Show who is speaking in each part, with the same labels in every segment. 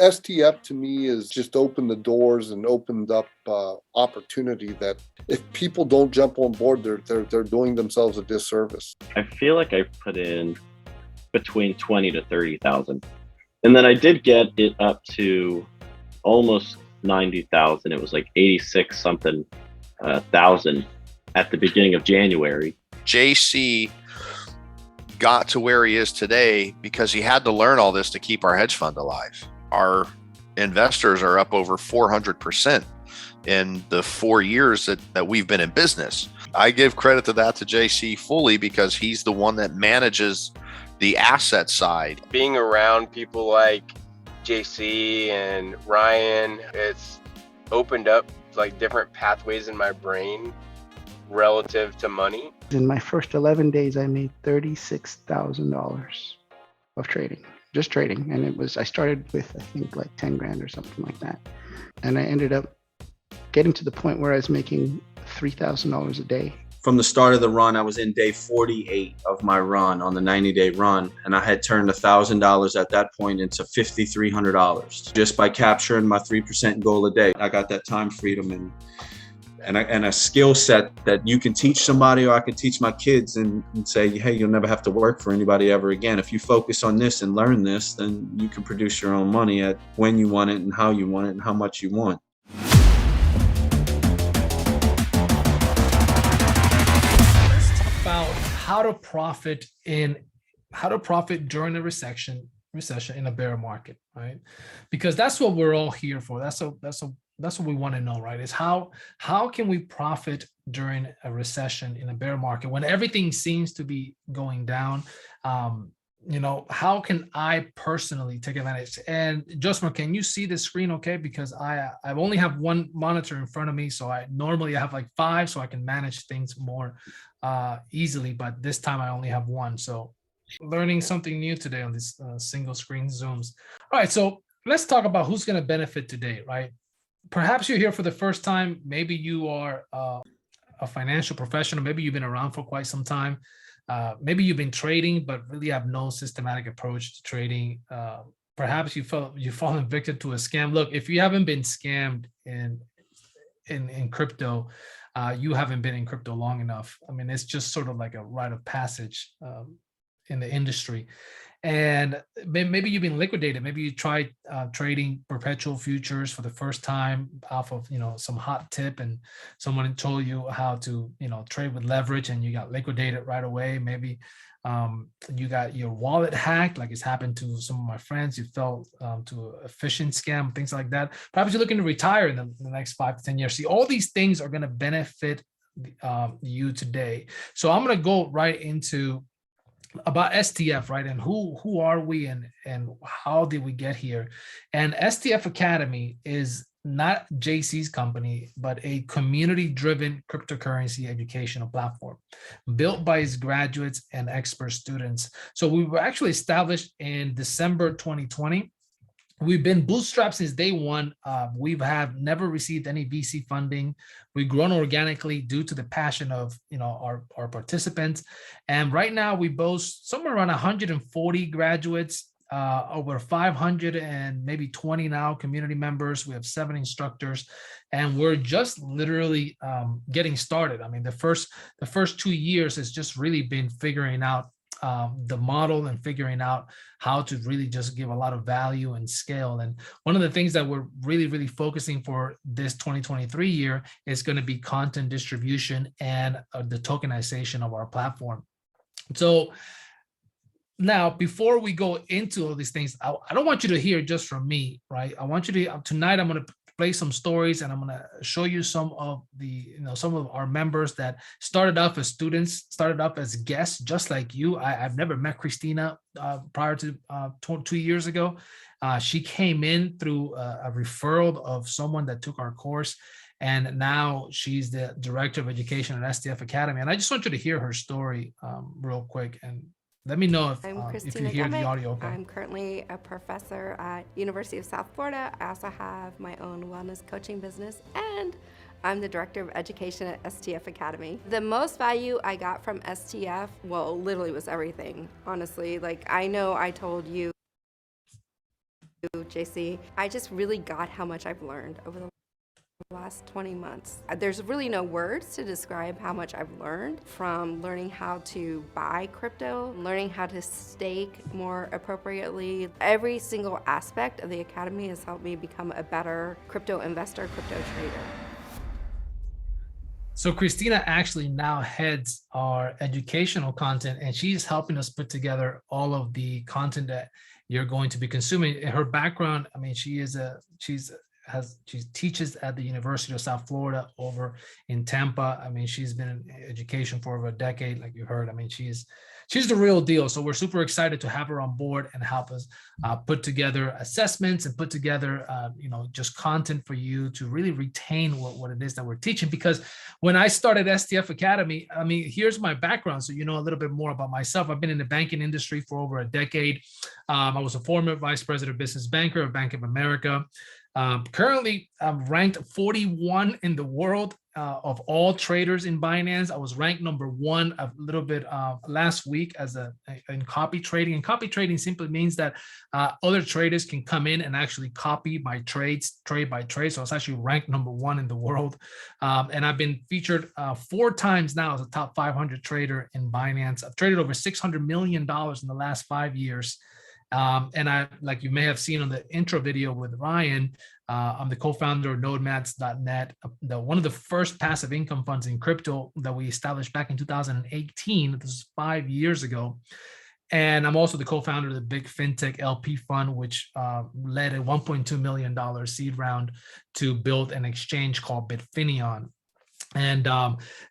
Speaker 1: STF to me is just opened the doors and opened up opportunity that if people don't jump on board, they're doing themselves a disservice.
Speaker 2: I feel like I put in between 20 to 30,000. And then I did get it up to almost 90,000. It was like 86 something thousand at the beginning of January.
Speaker 3: JC got to where he is today because he had to learn all this to keep our hedge fund alive. Our investors are up over 400% in the 4 years that we've been in business. I give credit to JC fully because he's the one that manages the asset side.
Speaker 4: Being around people like JC and Ryan, it's opened up like different pathways in my brain relative to money.
Speaker 5: In my first 11 days, I made $36,000 of trading, just trading. And I started with, I think, like 10 grand or something like that. And I ended up getting to the point where I was making $3,000 a day.
Speaker 6: From the start of the run, I was in day 48 of my run on the 90-day run, and I had turned $1,000 at that point into $5,300 just by capturing my 3% goal a day. I got that time freedom and a skill set that you can teach somebody, or I can teach my kids and say, hey, you'll never have to work for anybody ever again. If you focus on this and learn this, then you can produce your own money at when you want it and how you want it and how much you want.
Speaker 7: About how to profit during a recession in a bear market, right? Because that's what we're all here for. That's what we want to know, right? Is how can we profit during a recession in a bear market when everything seems to be going down? How can I personally take advantage? And Josmer, can you see the screen okay? Because I only have one monitor in front of me, so I normally have like 5, so I can manage things more easily, but this time I only have one. So learning something new today on this single screen Zooms. All right, so let's talk about who's going to benefit today, right? Perhaps you're here for the first time. Maybe you are a financial professional. Maybe you've been around for quite some time. Maybe you've been trading, but really have no systematic approach to trading. Perhaps you've fallen victim to a scam. Look, if you haven't been scammed in crypto, you haven't been in crypto long enough. I mean, it's just sort of like a rite of passage in the industry. And maybe you've been liquidated. Maybe you tried trading perpetual futures for the first time off of some hot tip, and someone told you how to trade with leverage, and you got liquidated right away. Maybe you got your wallet hacked, like it's happened to some of my friends. You fell to a phishing scam, things like that. Perhaps you're looking to retire in the next 5 to 10 years. See, all these things are going to benefit you today. So I'm going to go right into about STF, right? And who are we and how did we get here? And STF Academy is not JC's company, but a community-driven cryptocurrency educational platform built by his graduates and expert students. So we were actually established in December 2020. We've been bootstrapped since day one. We have never received any VC funding. We've grown organically due to the passion of our participants. And right now we boast somewhere around 140 graduates, over 500 and maybe 20 now community members. We have 7 instructors, and we're just literally getting started. I mean, the first 2 years has just really been figuring out the model and figuring out how to really just give a lot of value and scale. And one of the things that we're really focusing for this 2023 year is going to be content distribution and the tokenization of our platform. So now, before we go into all these things, I don't want you to hear just from me, right? I want you to, tonight I'm going to play some stories, and I'm going to show you some of our members that started off as students, started up as guests, just like you. I've never met Christina prior to 2 years ago. She came in through a referral of someone that took our course, and now she's the director of education at STF Academy. And I just want you to hear her story real quick, and let me know if you hear the audio okay.
Speaker 8: I'm currently a professor at University of South Florida. I also have my own wellness coaching business, and I'm the director of education at STF Academy. The most value I got from STF, well, literally was everything, honestly. Like, I know I told you JC. I just really got how much I've learned over the last 20 months. There's really no words to describe how much I've learned, from learning how to buy crypto, learning how to stake more appropriately. Every single aspect of the Academy has helped me become a better crypto investor, crypto trader.
Speaker 7: So Christina actually now heads our educational content, and she's helping us put together all of the content that you're going to be consuming. Her background, I mean, she teaches at the University of South Florida over in Tampa. I mean, she's been in education for over a decade, like you heard. I mean, she's the real deal. So we're super excited to have her on board and help us put together assessments and put together, just content for you to really retain what it is that we're teaching. Because when I started STF Academy, I mean, here's my background, so you know a little bit more about myself. I've been in the banking industry for over a decade. I was a former vice president of business banker of Bank of America. Currently, I'm ranked 41 in the world of all traders in Binance. I was ranked number 1 a little bit last week in copy trading. And copy trading simply means that other traders can come in and actually copy my trades, trade by trade. So it's actually ranked number 1 in the world. And I've been featured 4 times now as a top 500 trader in Binance. I've traded over $600 million in the last 5 years. And I, like you may have seen on the intro video with Ryan, I'm the co-founder of Nomads.net, one of the first passive income funds in crypto that we established back in 2018. This is 5 years ago. And I'm also the co-founder of the Big FinTech LP Fund, which led a $1.2 million seed round to build an exchange called Bitfinion. And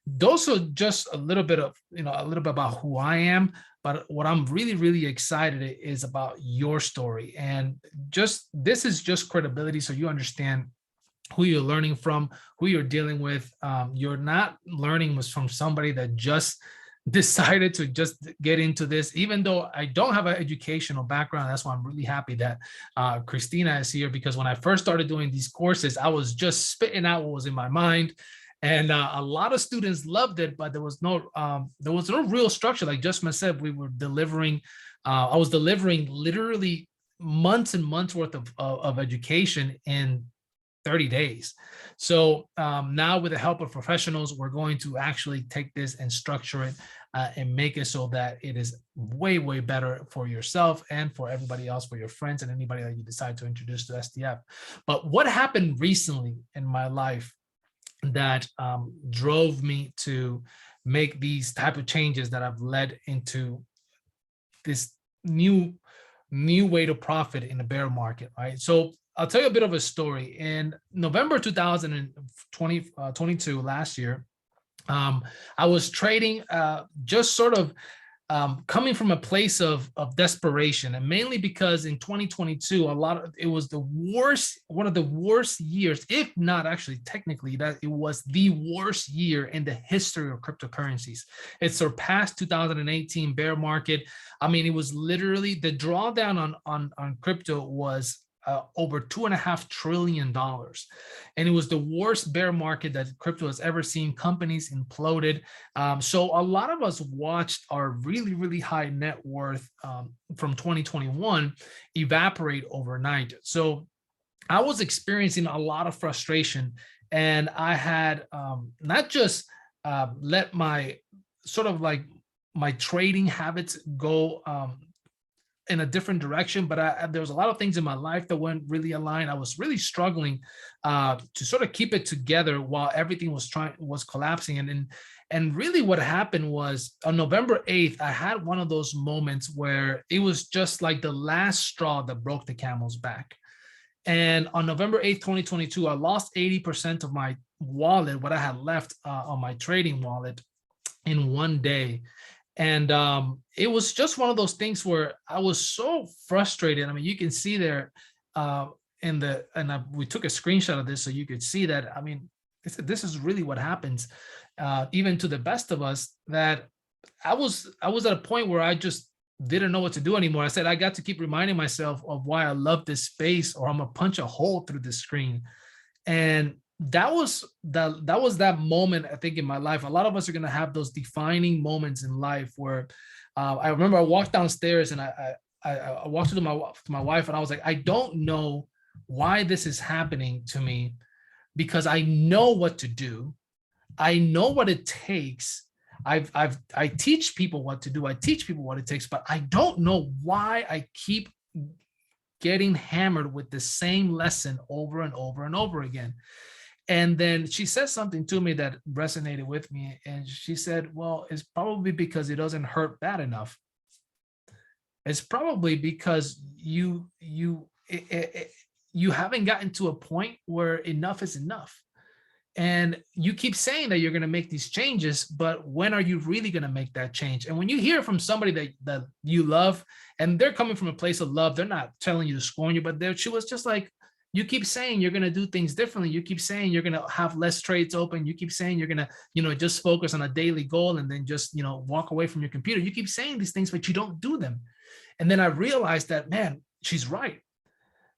Speaker 7: those are just a little bit about who I am. But what I'm really, really excited is about your story. And this is just credibility, so you understand who you're learning from, who you're dealing with. You're not learning from somebody that just decided to just get into this. Even though I don't have an educational background, that's why I'm really happy that Christina is here, because when I first started doing these courses, I was just spitting out what was in my mind. And a lot of students loved it, but there was no real structure. Like Justman said, we were delivering. I was delivering literally months and months worth of education in 30 days. So now, with the help of professionals, we're going to actually take this and structure it and make it so that it is way, way better for yourself and for everybody else, for your friends and anybody that you decide to introduce to STF. But what happened recently in my life that drove me to make these type of changes that have led into this new way to profit in the bear market, right? So I'll tell you a bit of a story. In November 2022, last year, I was trading, just sort of coming from a place of desperation, and mainly because in 2022, it was one of the worst years, if not actually technically, that it was the worst year in the history of cryptocurrencies. It surpassed 2018 bear market. I mean, it was literally, the drawdown on crypto was over $2.5 trillion. And it was the worst bear market that crypto has ever seen. Companies imploded. So a lot of us watched our really, really high net worth from 2021 evaporate overnight. So I was experiencing a lot of frustration, and I had not just let my my trading habits go in a different direction, but there was a lot of things in my life that weren't really aligned. I was really struggling to sort of keep it together while everything was collapsing. And really what happened was on November 8th, I had one of those moments where it was just like the last straw that broke the camel's back. And on November 8th, 2022, I lost 80% of my wallet, what I had left on my trading wallet, in one day. And it was just one of those things where I was so frustrated. I mean, you can see there we took a screenshot of this so you could see that. I mean, this is really what happens, even to the best of us, that I was at a point where I just didn't know what to do anymore. I said, I got to keep reminding myself of why I love this space, or I'm gonna punch a hole through the screen. And that was that moment, I think, in my life. A lot of us are going to have those defining moments in life where I remember I walked downstairs and I walked to my wife and I was like, I don't know why this is happening to me, because I know what to do. I know what it takes. I teach people what to do. I teach people what it takes, but I don't know why I keep getting hammered with the same lesson over and over and over again. And then she said something to me that resonated with me. And she said, well, it's probably because it doesn't hurt bad enough. It's probably because you haven't gotten to a point where enough is enough. And you keep saying that you're going to make these changes, but when are you really going to make that change? And when you hear from somebody that you love, and they're coming from a place of love, they're not telling you to scorn you, but she was just like, you keep saying you're going to do things differently. You keep saying you're going to have less trades open. You keep saying you're going to, just focus on a daily goal and then just, walk away from your computer. You keep saying these things, but you don't do them. And then I realized that, man, she's right,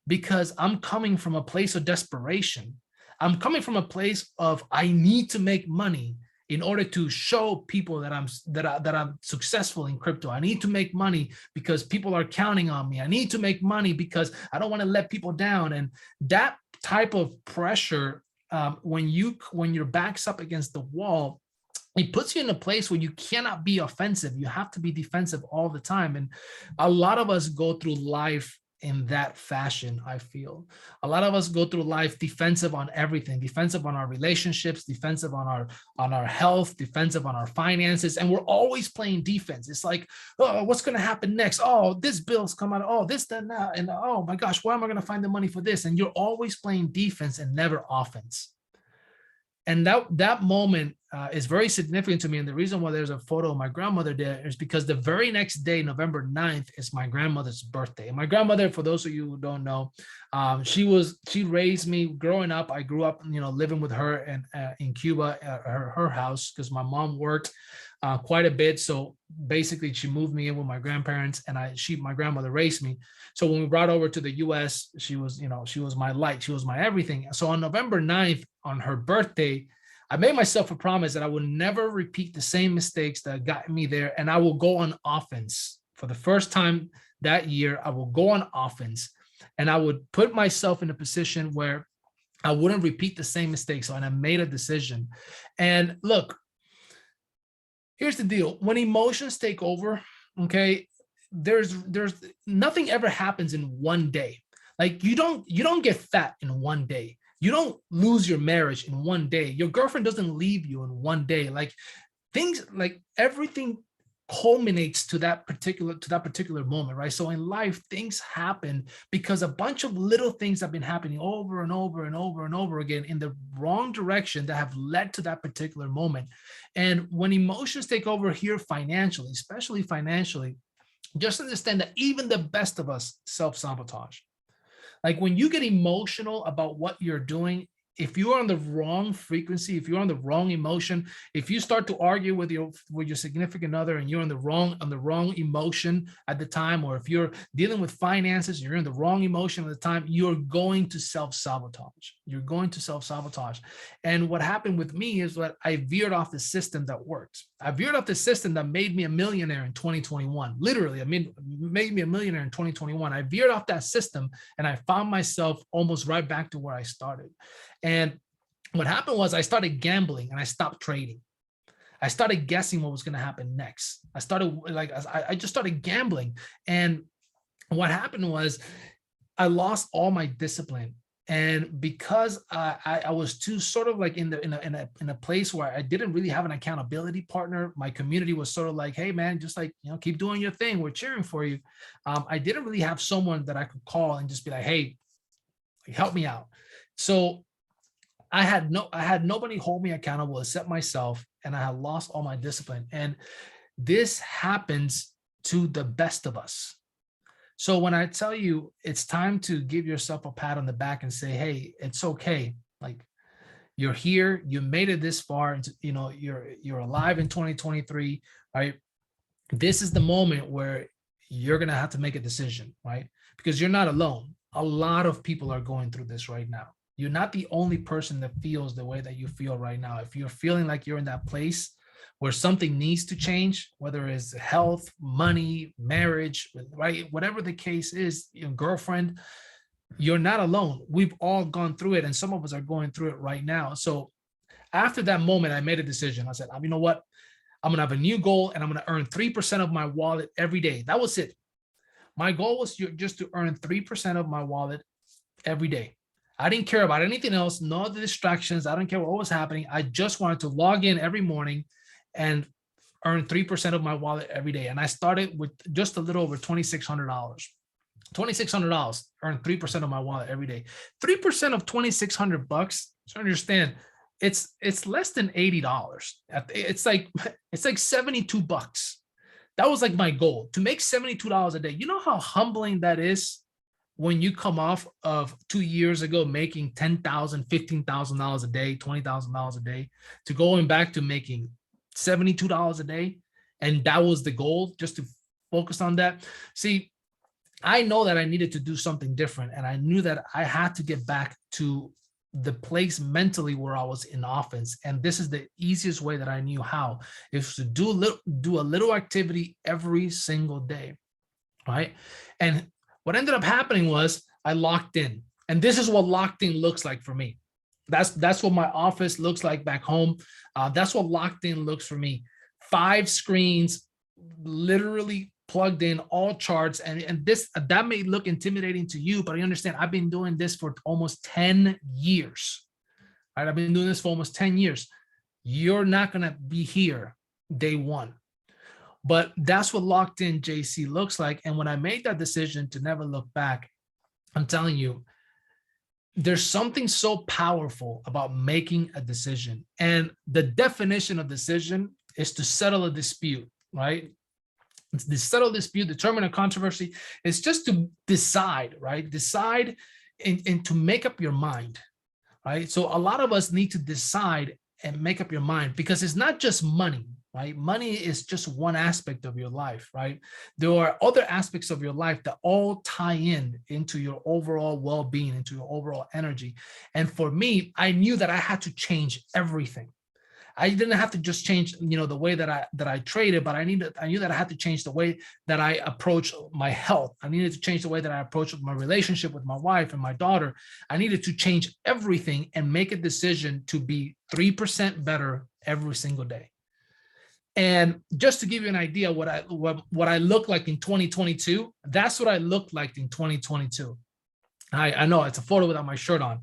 Speaker 7: because I'm coming from a place of desperation. I'm coming from a place of, I need to make money in order to show people that I'm successful in crypto. I need to make money because people are counting on me. I need to make money because I don't want to let people down. And that type of pressure, when your back's up against the wall, it puts you in a place where you cannot be offensive. You have to be defensive all the time. And a lot of us go through life in that fashion. I feel a lot of us go through life defensive on everything, defensive on our relationships, defensive on our health, defensive on our finances. And we're always playing defense. It's like, oh, what's going to happen next? Oh, this bill's come out. Oh, this, that, now. And oh my gosh, where am I going to find the money for this? And you're always playing defense and never offense. And that moment is very significant to me. And the reason why there's a photo of my grandmother there is because the very next day, November 9th, is my grandmother's birthday. And my grandmother, for those of you who don't know, she raised me growing up. I grew up, living with her in Cuba at her house, because my mom worked quite a bit. So basically she moved me in with my grandparents, and my grandmother raised me. So when we brought over to the US, she was my light. She was my everything. So on November 9th, on her birthday, I made myself a promise that I would never repeat the same mistakes that got me there. And I will go on offense. For the first time that year, I will go on offense, and I would put myself in a position where I wouldn't repeat the same mistakes. So, and I made a decision. And look, here's the deal. When emotions take over, okay, there's nothing ever happens in one day. Like you don't get fat in one day. You don't lose your marriage in one day. Your girlfriend doesn't leave you in one day. Like things, like everything culminates to that particular moment, right? So in life, things happen because a bunch of little things have been happening over and over and over and over again in the wrong direction that have led to that particular moment. And when emotions take over here financially, especially financially, just understand that even the best of us self-sabotage. Like when you get emotional about what you're doing, if you're on the wrong frequency, if you're on the wrong emotion, if you start to argue with your significant other and you're on the wrong emotion at the time, or if you're dealing with finances, you're in the wrong emotion at the time, you're going to self-sabotage. You're going to self-sabotage. And what happened with me is that I veered off the system that worked. I veered off the system that made me a millionaire in 2021. Literally, made me a millionaire in 2021. I veered off that system and I found myself almost right back to where I started. And what happened was I started gambling and I stopped trading. I started guessing what was going to happen next. I just started gambling. And what happened was I lost all my discipline. And because I was too sort of like in a place where I didn't really have an accountability partner, my community was sort of like, hey man, just like, keep doing your thing. We're cheering for you. I didn't really have someone that I could call and just be like, hey, help me out. So I had nobody hold me accountable except myself, and I had lost all my discipline. And this happens to the best of us. So when I tell you it's time to give yourself a pat on the back and say, hey, it's okay. Like you're here, you made it this far, and you're alive in 2023, right? This is the moment where you're going to have to make a decision, right? Because you're not alone. A lot of people are going through this right now. You're not the only person that feels the way that you feel right now. If you're feeling like you're in that place where something needs to change, whether it's health, money, marriage, right? Whatever the case is, your girlfriend, you're not alone. We've all gone through it, and some of us are going through it right now. So after that moment, I made a decision. I said, you know what? I'm going to have a new goal, and I'm going to earn 3% of my wallet every day. That was it. My goal was just to earn 3% of my wallet every day. I didn't care about anything else, no other distractions. I don't care what was happening. I just wanted to log in every morning and earn 3% of my wallet every day. And I started with just a little over $2,600. $2,600, earn 3% of my wallet every day. 3% of $2,600, so understand, it's less than $80. It's like $72. That was like my goal, to make $72 a day. You know how humbling that is when you come off of 2 years ago making $10,000, $15,000 a day, $20,000 a day, to going back to making $72 a day. And that was the goal, just to focus on that. See, I know that I needed to do something different, and I knew that I had to get back to the place mentally where I was in offense. And this is the easiest way that I knew how, is to do a little activity every single day, right? And what ended up happening was I locked in, and this is what locked in looks like for me. That's what my office looks like back home. That's what locked in looks for me. 5 screens, literally plugged in, all charts, and that may look intimidating to you, but I understand I've been doing this for almost 10 years. Right? I've been doing this for almost 10 years. You're not gonna be here day one. But that's what locked in JC looks like. And when I made that decision to never look back, I'm telling you, there's something so powerful about making a decision. And the definition of decision is to settle a dispute, right? To settle a dispute, determine a controversy. It's just to decide, right? Decide and to make up your mind, right? So a lot of us need to decide and make up your mind, because it's not just money, right? Money is just one aspect of your life, right? There are other aspects of your life that all tie in into your overall well-being, into your overall energy. And for me, I knew that I had to change everything. I didn't have to just change, the way that I traded, but I knew that I had to change the way that I approach my health. I needed to change the way that I approach my relationship with my wife and my daughter. I needed to change everything and make a decision to be 3% better every single day. And just to give you an idea what I look like in 2022, that's what I looked like in 2022. I know it's a photo without my shirt on.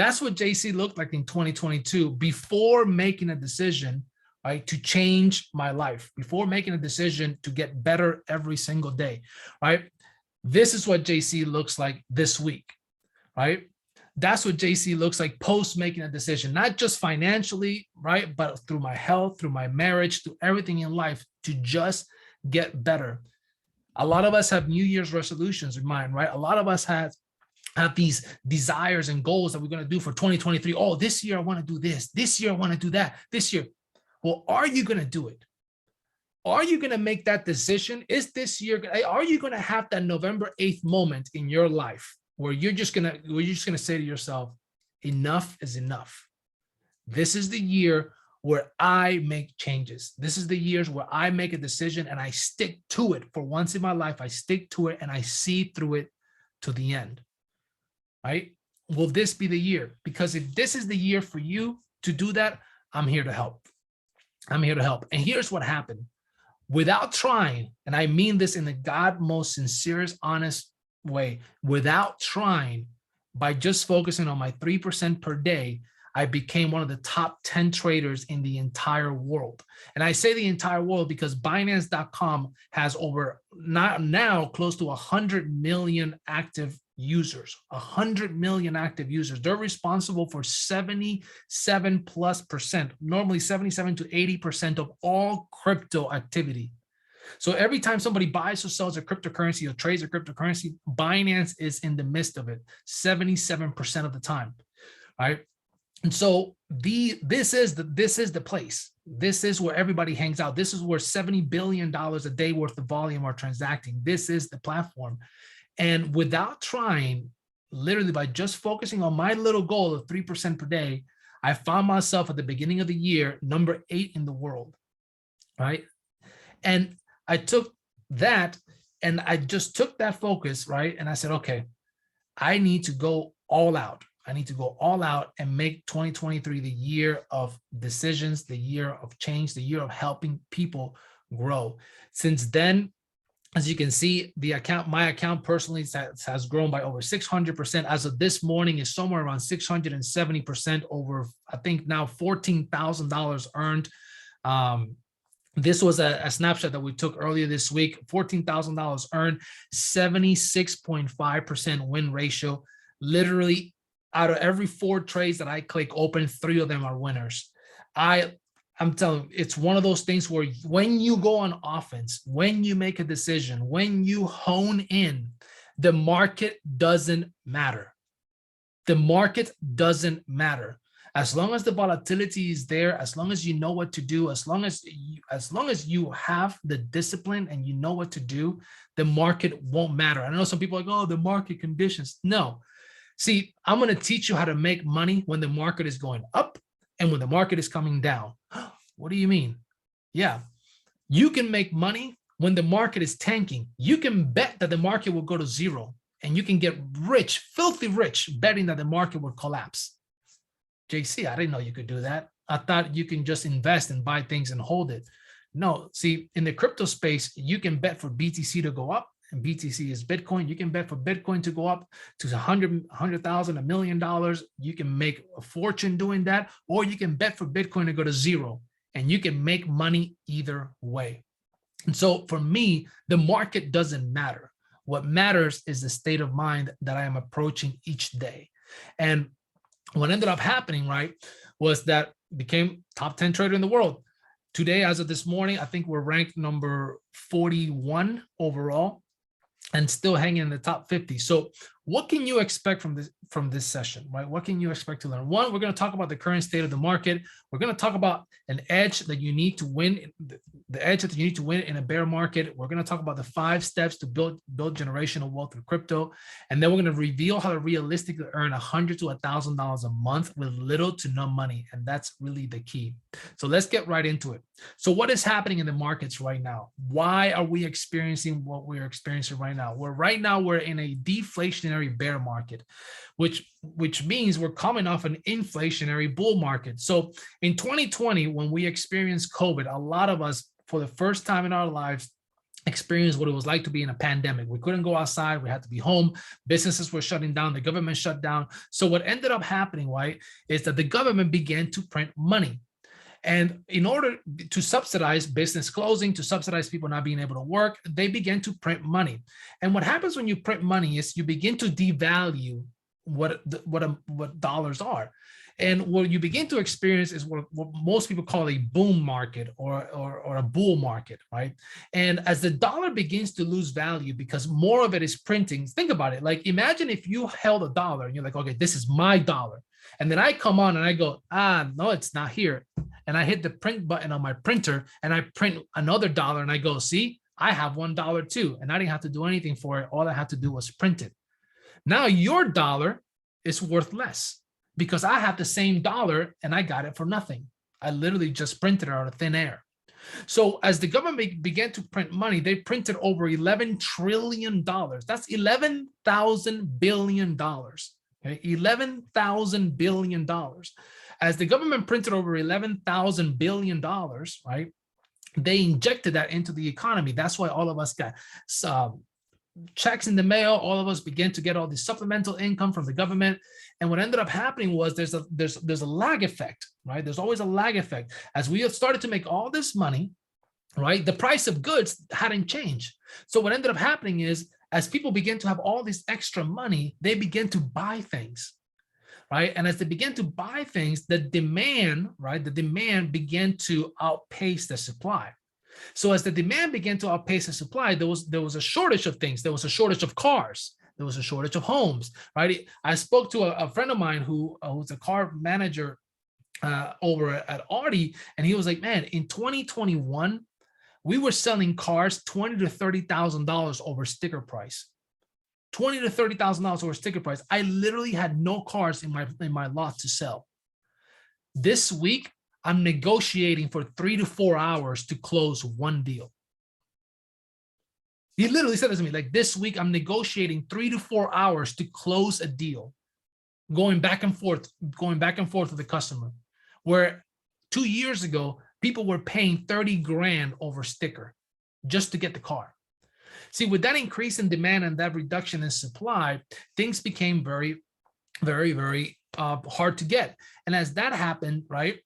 Speaker 7: That's what JC looked like in 2022 before making a decision, right, to change my life, before making a decision to get better every single day, right? This is what JC looks like this week, right? That's what JC looks like post making a decision, not just financially, right, but through my health, through my marriage, through everything in life, to just get better. A lot of us have New Year's resolutions in mind, right? A lot of us have these desires and goals that we're going to do for 2023. Oh, this year I want to do this. This year I want to do that. This year. Well, are you going to do it? Are you going to make that decision? Is this year, are you going to have that November 8th moment in your life where you're just going to say to yourself, enough is enough. This is the year where I make changes. This is the years where I make a decision and I stick to it. For once in my life, I stick to it and I see through it to the end. Right? Will this be the year? Because if this is the year for you to do that, I'm here to help. I'm here to help. And here's what happened. Without trying, and I mean this in the God most sincerest, honest way, without trying, by just focusing on my 3% per day, I became one of the top 10 traders in the entire world. And I say the entire world because Binance.com has over now close to 100 million active users, 100 million active users. They're responsible for 77+%, normally 77 to 80% of all crypto activity. So every time somebody buys or sells a cryptocurrency or trades a cryptocurrency, Binance is in the midst of it 77% of the time, right? And so this is the place. This is where everybody hangs out. This is where $70 billion a day worth of volume are transacting. This is the platform. And without trying, literally by just focusing on my little goal of 3% per day, I found myself at the beginning of the year, number 8 in the world. right? And I took that and I just took that focus, right? And I said, okay, I need to go all out. I need to go all out and make 2023 the year of decisions, the year of change, the year of helping people grow. Since then, as you can see, the account, my account personally has grown by over 600%. As of this morning, is somewhere around 670% over, I think now $14,000 earned. This was a snapshot that we took earlier this week. $14,000 earned, 76.5% win ratio. Literally, out of every 4 trades that I click open, 3 of them are winners. I'm telling you, it's one of those things where when you go on offense, when you make a decision, when you hone in, the market doesn't matter. The market doesn't matter. As long as the volatility is there, as long as you know what to do, as long as you have the discipline and you know what to do, the market won't matter. I know some people are like, oh, the market conditions. No. See, I'm going to teach you how to make money when the market is going up and when the market is coming down. What do you mean? Yeah, you can make money when the market is tanking. You can bet that the market will go to zero and you can get rich, filthy rich, betting that the market will collapse. JC, I didn't know you could do that. I thought you can just invest and buy things and hold it. No, see, in the crypto space, you can bet for BTC to go up, and BTC is Bitcoin. You can bet for Bitcoin to go up to 100,000, $1 million. You can make a fortune doing that, or you can bet for Bitcoin to go to zero, and you can make money either way. And so for me, the market doesn't matter. What matters is the state of mind that I am approaching each day. And what ended up happening, right, was that became top 10 trader in the world. Today, as of this morning, I think we're ranked number 41 overall and still hanging in the top 50. So what can you expect from this session, right? What can you expect to learn? One, we're going to talk about the current state of the market. We're going to talk about an edge that you need to win, the edge that you need to win in a bear market. We're going to talk about the 5 steps to build generational wealth through crypto. And then we're going to reveal how to realistically earn $100 to $1,000 a month with little to no money. And that's really the key. So let's get right into it. So what is happening in the markets right now? Why are we experiencing what we're experiencing right now? We're in a deflationary bear market, which means we're coming off an inflationary bull market. So in 2020, when we experienced COVID, a lot of us, for the first time in our lives, experienced what it was like to be in a pandemic. We couldn't go outside. We had to be home. Businesses were shutting down. The government shut down. So what ended up happening, right, is that the government began to print money. And in order to subsidize business closing, to subsidize people not being able to work, they began to print money. And what happens when you print money is you begin to devalue what dollars are. And what you begin to experience is what most people call a boom market or a bull market, right? And as the dollar begins to lose value because more of it is printing, think about it. Like imagine if you held $1 and you're like, okay, this is my dollar. And then I come on and I go, no, it's not here. And I hit the print button on my printer and I print another $1 and I go, see, I have $1 too. And I didn't have to do anything for it. All I had to do was print it. Now your dollar is worth less because I have the same dollar and I got it for nothing. I literally just printed it out of thin air. So as the government began to print money, they printed over $11 trillion. That's 11,000 billion dollars. Okay, $11,000 billion. As the government printed over $11,000 billion, right? They injected that into the economy. That's why all of us got checks in the mail. All of us began to get all this supplemental income from the government. And what ended up happening was there's a lag effect, right? There's always a lag effect. As we have started to make all this money, right? The price of goods hadn't changed. So what ended up happening is as people begin to have all this extra money, they begin to buy things, right? And as they began to buy things, the demand, right? The demand began to outpace the supply. So as the demand began to outpace the supply, there was a shortage of things. There was a shortage of cars. There was a shortage of homes, right? I spoke to a friend of mine who's a car manager over at Audi, and he was like, man, in 2021, we were selling cars $20,000 to $30,000 over sticker price. $20,000 to $30,000 over sticker price. I literally had no cars in my lot to sell. This week, I'm negotiating for 3 to 4 hours to close one deal. He literally said this to me, like, this week I'm negotiating 3 to 4 hours to close a deal, going back and forth with the customer. Where 2 years ago, people were paying 30 grand over sticker just to get the car. See, with that increase in demand and that reduction in supply, things became very, very, very hard to get. And as that happened, right,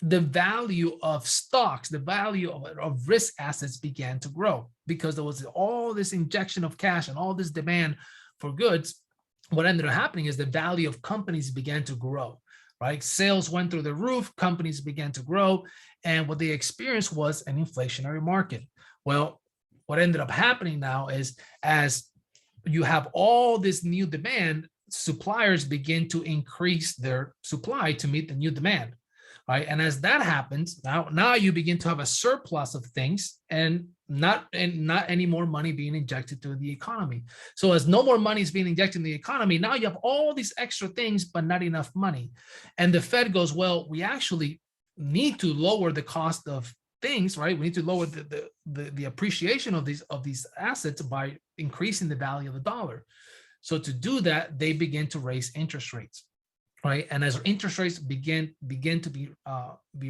Speaker 7: the value of stocks, the value of risk assets began to grow because there was all this injection of cash and all this demand for goods. What ended up happening is the value of companies began to grow, right? Sales went through the roof, companies began to grow, and what they experienced was an inflationary market. Well, what ended up happening now is as you have all this new demand, suppliers begin to increase their supply to meet the new demand. Right. And as that happens, now you begin to have a surplus of things and not any more money being injected to the economy. So as no more money is being injected in the economy, now you have all these extra things, but not enough money. And the Fed goes, well, we actually need to lower the cost of things, right? We need to lower the appreciation of these assets by increasing the value of the dollar. So to do that, they begin to raise interest rates. Right, and as interest rates begin to be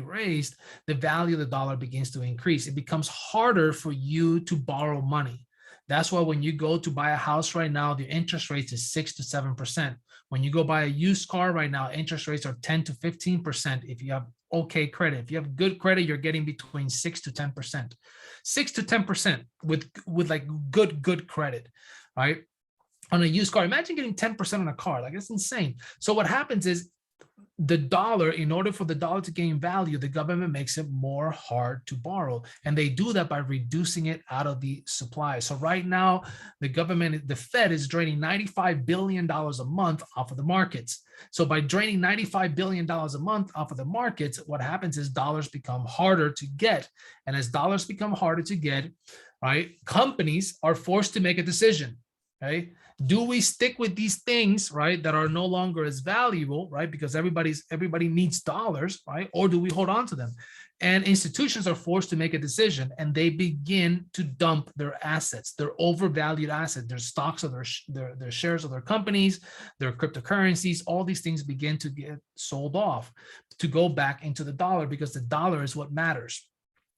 Speaker 7: raised, the value of the dollar begins to increase. It becomes harder for you to borrow money. That's why when you go to buy a house right now, the interest rate is 6 to 7%. When you go buy a used car right now, interest rates are 10 to 15%. If you have okay credit, if you have good credit, you're getting between 6 to 10%, 6 to 10% with like good credit, right? On a used car. Imagine getting 10% on a car. Like, it's insane. So what happens is the dollar, in order for the dollar to gain value, the government makes it more hard to borrow. And they do that by reducing it out of the supply. So right now, the government, the Fed, is draining $95 billion a month off of the markets. So by draining $95 billion a month off of the markets, what happens is dollars become harder to get. And as dollars become harder to get, right, companies are forced to make a decision, right? Do we stick with these things, right, that are no longer as valuable, right, because everybody needs dollars, right, or do we hold on to them? And institutions are forced to make a decision, and they begin to dump their assets, their overvalued assets, their stocks, or their shares of their companies, their cryptocurrencies. All these things begin to get sold off to go back into the dollar, because the dollar is what matters.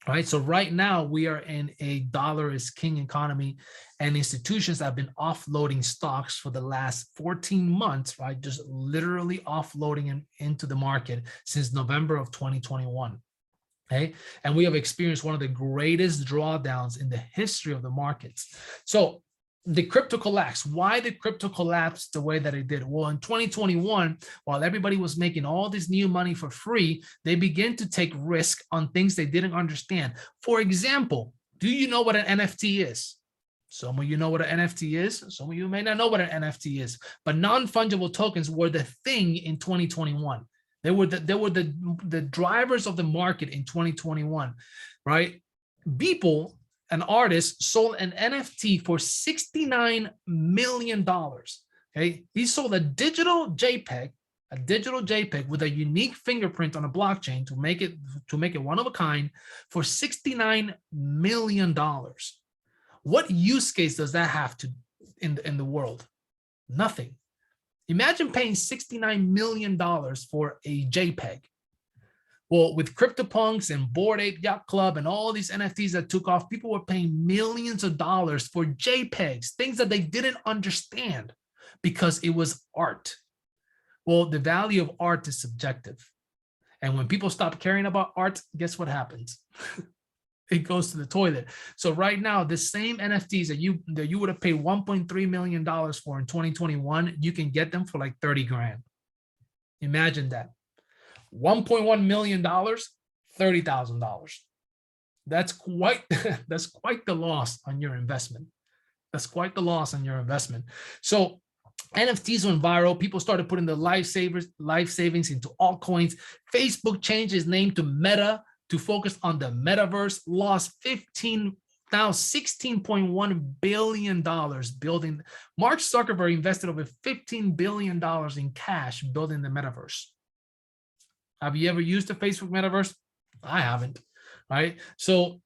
Speaker 7: Right. So right now we are in a dollar is king economy, and institutions have been offloading stocks for the last 14 months, right? Just literally offloading them into the market since November of 2021. Okay. And we have experienced one of the greatest drawdowns in the history of the markets. So the crypto collapse. Why did crypto collapse the way that it did? Well, in 2021, while everybody was making all this new money for free, they began to take risk on things they didn't understand. For example, do you know what an NFT is? Some of you know what an NFT is. Some of you may not know what an NFT is. But non-fungible tokens were the thing in 2021. They were the drivers of the market in 2021, right? Beeple, an artist, sold an NFT for $69 million. Okay, he sold a digital JPEG with a unique fingerprint on a blockchain to make it one of a kind for $69 million. What use case does that have to in the world? Nothing. Imagine paying $69 million for a JPEG. Well, with CryptoPunks and Bored Ape Yacht Club and all these NFTs that took off, people were paying millions of dollars for JPEGs, things that they didn't understand because it was art. Well, the value of art is subjective. And when people stop caring about art, guess what happens? It goes to the toilet. So right now, the same NFTs that you would have paid $1.3 million for in 2021, you can get them for like 30 grand. Imagine that. $1.1 million, $30,000. That's quite the loss on your investment. That's quite the loss on your investment. So NFTs went viral. People started putting their life savings into altcoins. Facebook changed its name to Meta to focus on the metaverse. Lost $16.1 billion building. Mark Zuckerberg invested over $15 billion in cash building the metaverse. Have you ever used the Facebook metaverse? I haven't, right? So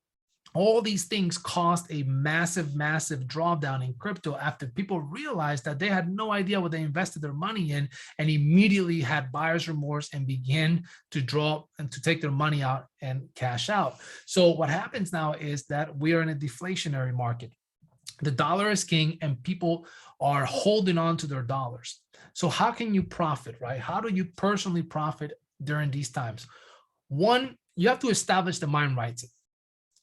Speaker 7: all these things caused a massive, massive drawdown in crypto after people realized that they had no idea what they invested their money in, and immediately had buyer's remorse and began to draw and to take their money out and cash out. So what happens now is that we are in a deflationary market. The dollar is king and people are holding on to their dollars. So how can you profit, right? How do you personally profit during these times? One, you have to establish the mind right.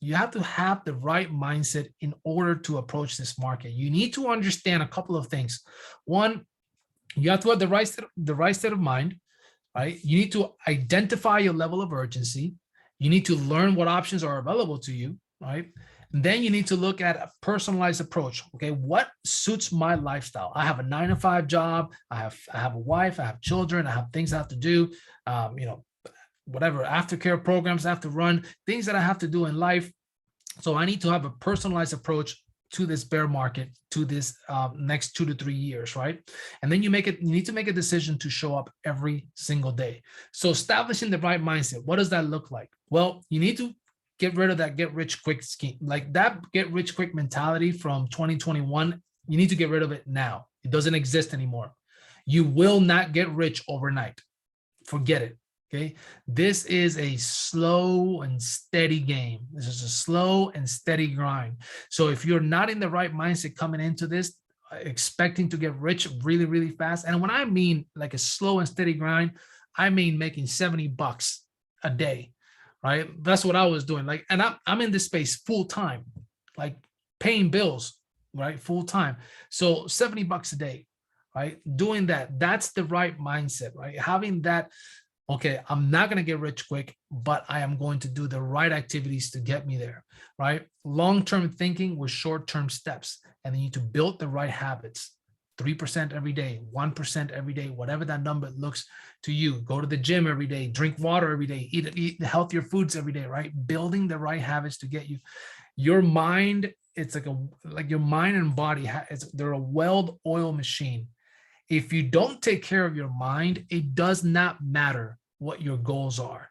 Speaker 7: You have to have the right mindset in order to approach this market. You need to understand a couple of things. One, you have to have the right state of mind, right? You need to identify your level of urgency. You need to learn what options are available to you, right? And then you need to look at a personalized approach. Okay, what suits my lifestyle? I have a 9-to-5 job. I have a wife. I have children. I have things I have to do. Whatever aftercare programs I have to run, things that I have to do in life. So I need to have a personalized approach to this bear market, to this next 2 to 3 years, right? And then you need to make a decision to show up every single day. So establishing the right mindset, what does that look like? Well, you need to get rid of that get rich quick scheme, like that get rich quick mentality from 2021. You need to get rid of it now. It doesn't exist anymore. You will not get rich overnight. Forget it. Okay, this is a slow and steady game. This is a slow and steady grind. So if you're not in the right mindset coming into this, expecting to get rich really, really fast, and when I mean like a slow and steady grind, I mean making $70 a day, right? That's what I was doing. Like, and I'm in this space full time, like paying bills, right? Full time. So $70 a day, right? Doing that, that's the right mindset, right? Having that. Okay, I'm not going to get rich quick, but I am going to do the right activities to get me there, right? Long-term thinking with short-term steps, and then you need to build the right habits. 3% every day, 1% every day, whatever that number looks to you. Go to the gym every day, drink water every day, eat healthier foods every day, right? Building the right habits to get you. Your mind, it's like your mind and body, they're a well-oiled machine. If you don't take care of your mind, it does not matter what your goals are.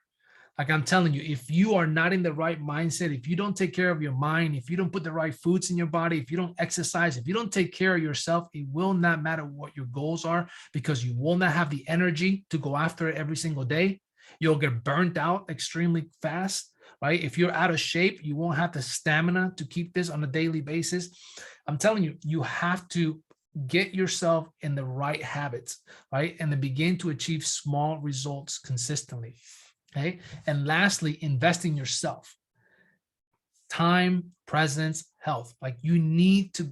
Speaker 7: Like I'm telling you, if you are not in the right mindset, if you don't take care of your mind, if you don't put the right foods in your body, if you don't exercise, if you don't take care of yourself, it will not matter what your goals are, because you will not have the energy to go after it every single day. You'll get burnt out extremely fast, right? If you're out of shape, you won't have the stamina to keep this on a daily basis. I'm telling you, you have to get yourself in the right habits, right? And then begin to achieve small results consistently. Okay. And lastly, invest in yourself. Time, presence, health. Like you need to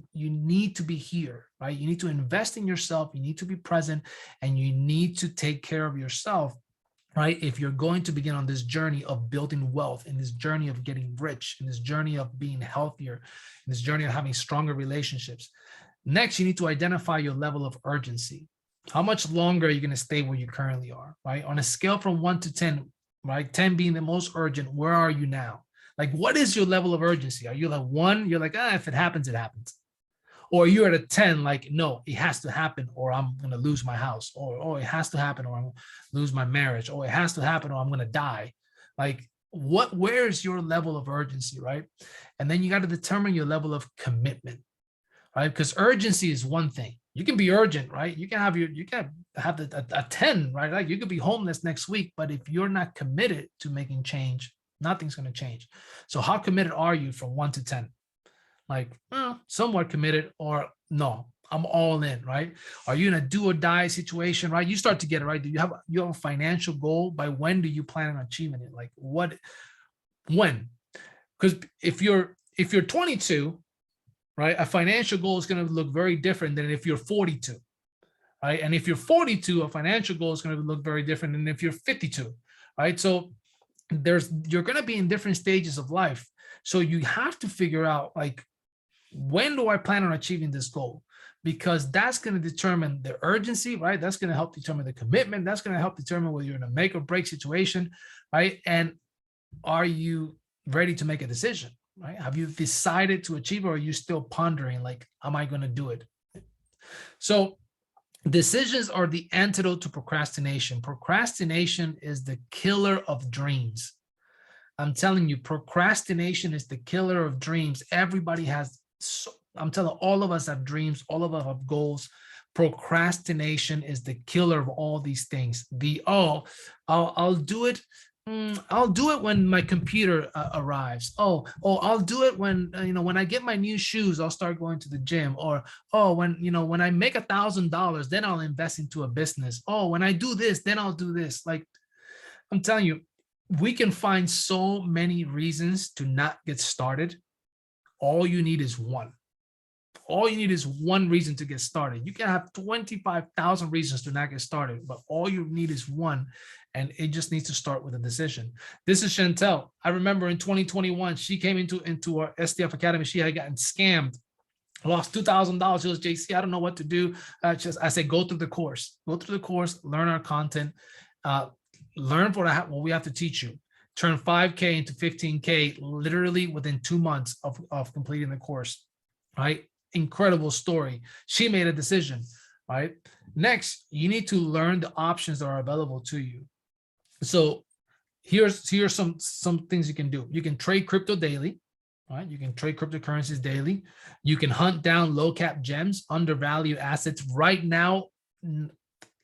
Speaker 7: be here, right? You need to invest in yourself. You need to be present, and you need to take care of yourself, right? If you're going to begin on this journey of building wealth, in this journey of getting rich, in this journey of being healthier, in this journey of having stronger relationships. Next, you need to identify your level of urgency. How much longer are you going to stay where you currently are, right? On a scale from 1 to 10, right? 10 being the most urgent, where are you now? Like, what is your level of urgency? Are you like 1? You're like, if it happens, it happens. Or you're at a 10, like, no, it has to happen or I'm going to lose my house. Or it has to happen or I'm going to lose my marriage. Or it has to happen or I'm going to die. Like, where's your level of urgency, right? And then you got to determine your level of commitment. Right? Because urgency is one thing. You can be urgent, right? You can have a 10, right? Like you could be homeless next week, but if you're not committed to making change, nothing's going to change. So how committed are you from 1 to 10? Like, somewhat committed, or no, I'm all in, right? Are you in a do or die situation, right? You start to get it, right? Do you have a financial goal? By when do you plan on achieving it? Like when? Because if you're 22, right, a financial goal is going to look very different than if you're 42, right? And if you're 42, a financial goal is going to look very different than if you're 52, right? So you're going to be in different stages of life. So you have to figure out, like, when do I plan on achieving this goal? Because that's going to determine the urgency, right? That's going to help determine the commitment. That's going to help determine whether you're in a make or break situation, right? And are you ready to make a decision? Right? Have you decided to achieve, or are you still pondering, like, am I going to do it? So Decisions are the antidote to procrastination. Procrastination is the killer of dreams. I'm telling you, procrastination is the killer of dreams. Everybody has, I'm telling all of us have dreams, all of us have goals. Procrastination is the killer of all these things. I'll do it. I'll do it when my computer arrives. I'll do it when when I get my new shoes, I'll start going to the gym. Or when I make $1,000, then I'll invest into a business. Oh, when I do this, then I'll do this. Like, I'm telling you, we can find so many reasons to not get started. All you need is one. All you need is one reason to get started. You can have 25,000 reasons to not get started, but all you need is one, and it just needs to start with a decision. This is Chantel. I remember in 2021, she came into our STF Academy. She had gotten scammed, lost $2,000. She was, JC, I don't know what to do. I said, go through the course. Go through the course, learn our content, learn what we have to teach you. Turn 5K into 15K literally within 2 months of completing the course, right? Incredible story. She made a decision, right? Next, you need to learn the options that are available to you. So here's some things you can do. You can trade crypto daily, right? You can trade cryptocurrencies daily. You can hunt down low cap gems, undervalued assets. Right now,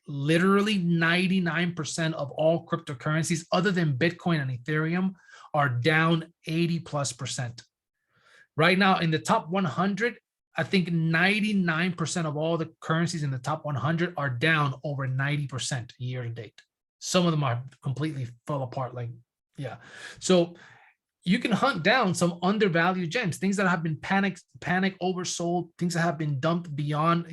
Speaker 7: literally 99% of all cryptocurrencies other than Bitcoin and Ethereum are down 80+%. Right now in the top 100, I think 99% of all the currencies in the top 100 are down over 90% year to date. Some of them are completely fell apart. Like, yeah. So you can hunt down some undervalued gems, things that have been panic oversold, things that have been dumped beyond,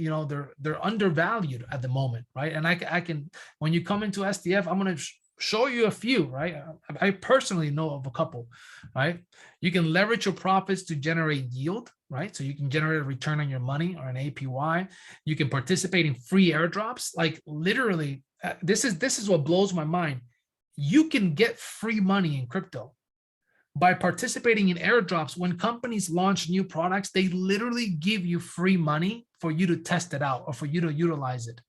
Speaker 7: they're undervalued at the moment, right? And I can, when you come into STF, I'm going to show you a few, right? I personally know of a couple, right? You can leverage your profits to generate yield, right? So you can generate a return on your money or an APY. You can participate in free airdrops. Like literally, this is what blows my mind. You can get free money in crypto by participating in airdrops. When companies launch new products, they literally give you free money for you to test it out or for you to utilize it.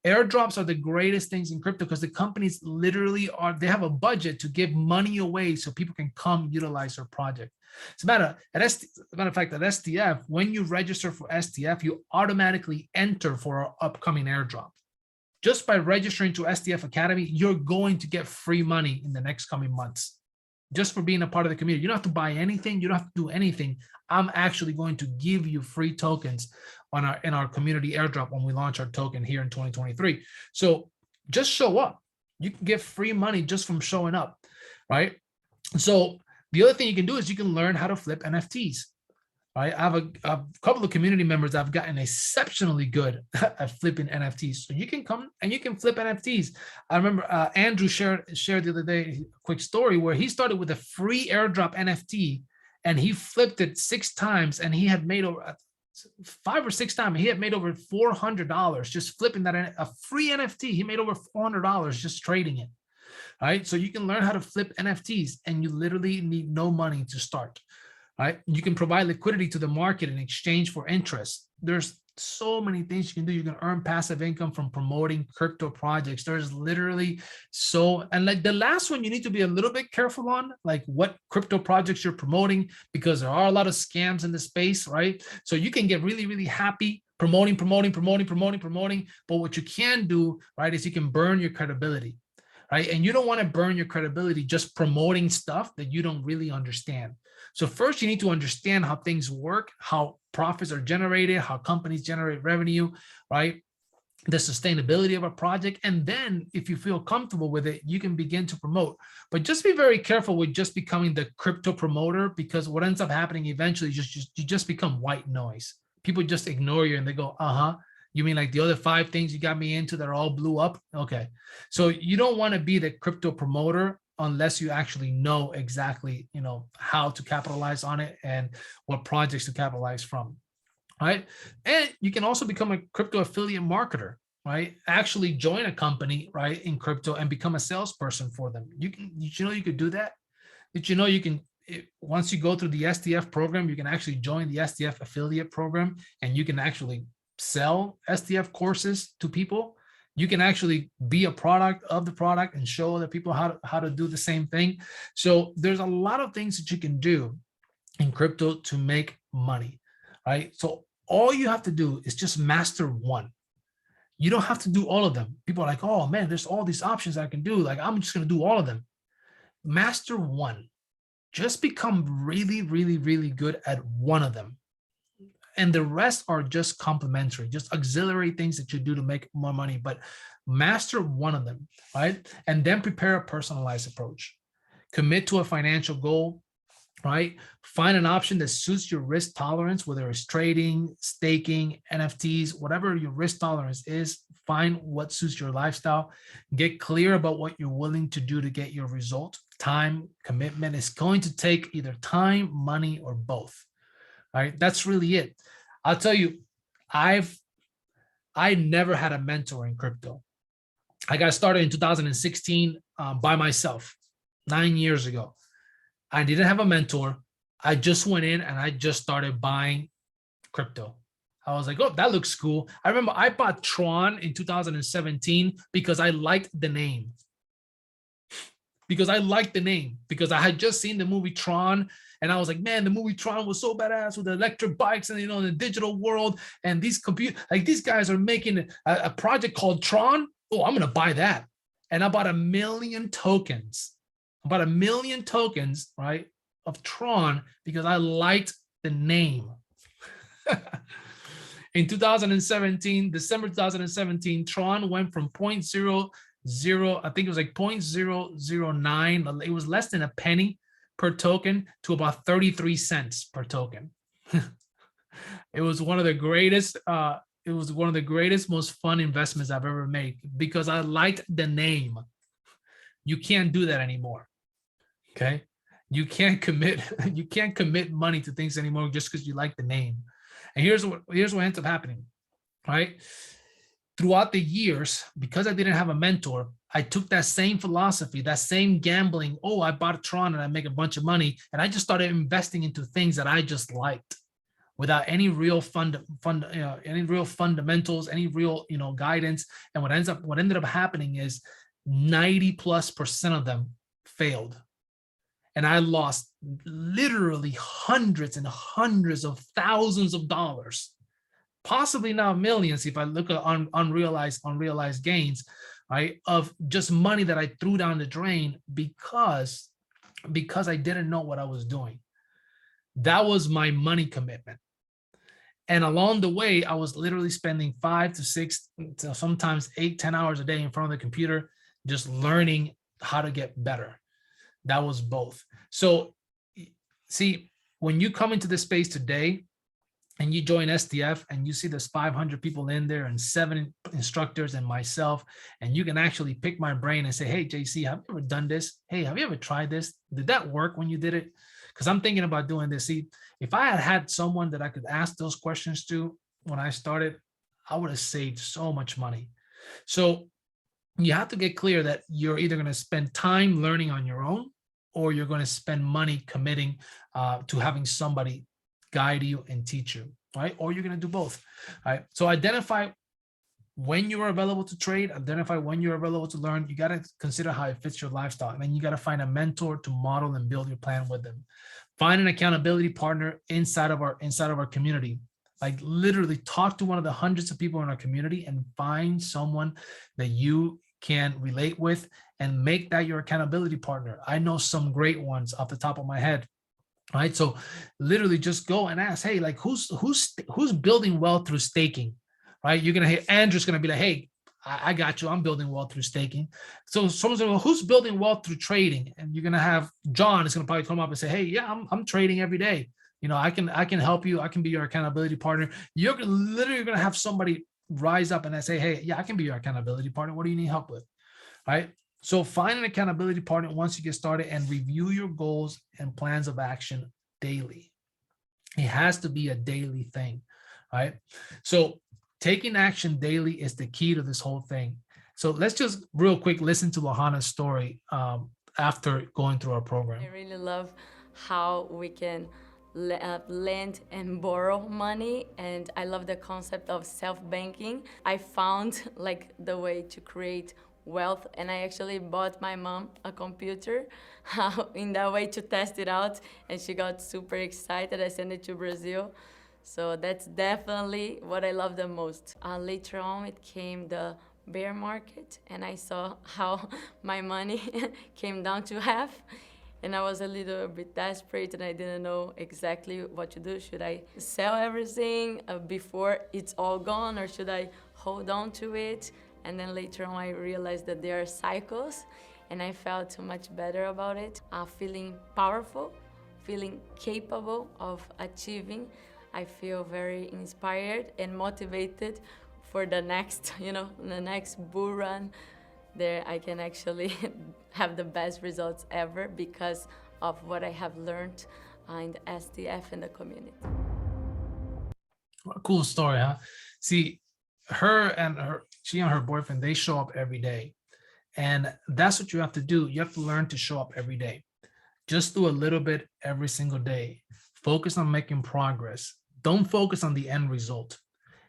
Speaker 7: Airdrops are the greatest things in crypto because the companies literally they have a budget to give money away so people can come utilize their project. As a matter of fact, at STF, when you register for STF, you automatically enter for our upcoming airdrop. Just by registering to STF Academy, you're going to get free money in the next coming months. Just for being a part of the community. You don't have to buy anything. You don't have to do anything. I'm actually going to give you free tokens in our community airdrop when we launch our token here in 2023. So just show up. You can get free money just from showing up, right? So the other thing you can do is you can learn how to flip NFTs, right? I have a couple of community members that have gotten exceptionally good at flipping NFTs. So you can come and you can flip NFTs. I remember Andrew shared the other day a quick story where he started with a free airdrop NFT and he flipped it 6 times and he had made over 5 or 6 times. He had made over $400 just flipping that, a free NFT. He made over $400 just trading it. All right. So you can learn how to flip NFTs and you literally need no money to start. Right? You can provide liquidity to the market in exchange for interest. There's so many things you can do. You can earn passive income from promoting crypto projects. There's literally and like the last one you need to be a little bit careful on, like what crypto projects you're promoting, because there are a lot of scams in the space, right? So you can get really, really happy promoting. But what you can do, right, is you can burn your credibility, right? And you don't want to burn your credibility just promoting stuff that you don't really understand. So first you need to understand how things work, how profits are generated, how companies generate revenue, right? The sustainability of a project. And then if you feel comfortable with it, you can begin to promote. But just be very careful with just becoming the crypto promoter, because what ends up happening eventually, you just become white noise. People just ignore you and they go, you mean like the other 5 things you got me into that are all blew up? Okay. So you don't want to be the crypto promoter unless you actually know exactly, how to capitalize on it and what projects to capitalize from, right? And you can also become a crypto affiliate marketer, right? Actually join a company, right, in crypto and become a salesperson for them. You could do that? Did you know you can, once you go through the STF program, you can actually join the STF affiliate program and you can actually sell STF courses to people. You can actually be a product of the product and show other people how to do the same thing. So there's a lot of things that you can do in crypto to make money, right? So all you have to do is just master one. You don't have to do all of them. People are like, oh man, there's all these options I can do. Like, I'm just going to do all of them. Master one. Just become really, really, really good at one of them. And the rest are just complementary, just auxiliary things that you do to make more money, but master one of them, right? And then prepare a personalized approach. Commit to a financial goal, right? Find an option that suits your risk tolerance, whether it's trading, staking, NFTs, whatever your risk tolerance is. Find what suits your lifestyle. Get clear about what you're willing to do to get your result. Time, commitment is going to take either time, money, or both. All right, that's really it. I'll tell you, I never had a mentor in crypto. I got started in 2016 by myself, 9 years ago. I didn't have a mentor. I just went in and I just started buying crypto. I was like, oh, that looks cool. I remember I bought Tron in 2017 because I liked the name. Because I had just seen the movie Tron. And I was like, man, the movie Tron was so badass with the electric bikes and, the digital world. And these these guys are making a project called Tron. Oh, I'm going to buy that. And I bought 1 million tokens. About 1 million tokens, right, of Tron because I liked the name. In 2017, December 2017, Tron went from 0.00, I think it was like 0.009. It was less than a penny per token to about 33 cents per token. It was one of the greatest, most fun investments I've ever made because I liked the name. You can't do that anymore. Okay. You can't commit money to things anymore just because you like the name. And here's what ends up happening, right? Throughout the years, because I didn't have a mentor, I took that same philosophy, that same gambling. Oh, I bought a Tron and I make a bunch of money. And I just started investing into things that I just liked without any real any real fundamentals, any real, guidance. And what ended up happening is 90+% of them failed. And I lost literally hundreds and hundreds of thousands of dollars, possibly now millions if I look at unrealized gains, right, of just money that I threw down the drain because I didn't know what I was doing. That was my money commitment. And along the way, I was literally spending 5 to 6, sometimes 8, 10 hours a day in front of the computer, just learning how to get better. That was both. So see, when you come into this space today and you join STF and you see there's 500 people in there and 7 instructors and myself, and you can actually pick my brain and say, hey, JC, have you ever done this? Hey, have you ever tried this? Did that work when you did it? Because I'm thinking about doing this. See, if I had someone that I could ask those questions to when I started, I would have saved so much money. So you have to get clear that you're either going to spend time learning on your own or you're going to spend money committing to having somebody guide you and teach you, right? Or you're going to do both, right? So identify when you are available to trade, identify when you're available to learn. You got to consider how it fits your lifestyle. And then you got to find a mentor to model and build your plan with them. Find an accountability partner inside of our community. Like literally talk to one of the hundreds of people in our community and find someone that you can relate with and make that your accountability partner. I know some great ones off the top of my head. Right. So literally just go and ask, hey, like who's building wealth through staking? Right. You're going to hear Andrew's going to be like, hey, I got you. I'm building wealth through staking. So someone's going to go, who's building wealth through trading? And you're going to have John is going to probably come up and say, hey, yeah, I'm trading every day. I can help you. I can be your accountability partner. You're literally going to have somebody rise up and say, hey, yeah, I can be your accountability partner. What do you need help with? Right. So find an accountability partner once you get started and review your goals and plans of action daily. It has to be a daily thing. Right. So taking action daily is the key to this whole thing. So let's just real quick listen to Lahana's story after going through our program.
Speaker 9: I really love how we can lend and borrow money, and I love the concept of self-banking. I found like the way to create wealth, and I actually bought my mom a computer in that way to test it out, and she got super excited. I sent it to Brazil. So that's definitely what I love the most. Later on, it came the bear market, and I saw how my money came down to half. And I was a little bit desperate, and I didn't know exactly what to do. Should I sell everything before it's all gone, or should I hold on to it? And then later on, I realized that there are cycles, and I felt much better about it. Feeling powerful, feeling capable of achieving. I feel very inspired and motivated for the next, the next bull run. There I can actually have the best results ever because of what I have learned in the STF and the community.
Speaker 7: What a cool story, huh? See, she and her boyfriend, they show up every day. And that's what you have to do. You have to learn to show up every day. Just do a little bit every single day. Focus on making progress. Don't focus on the end result.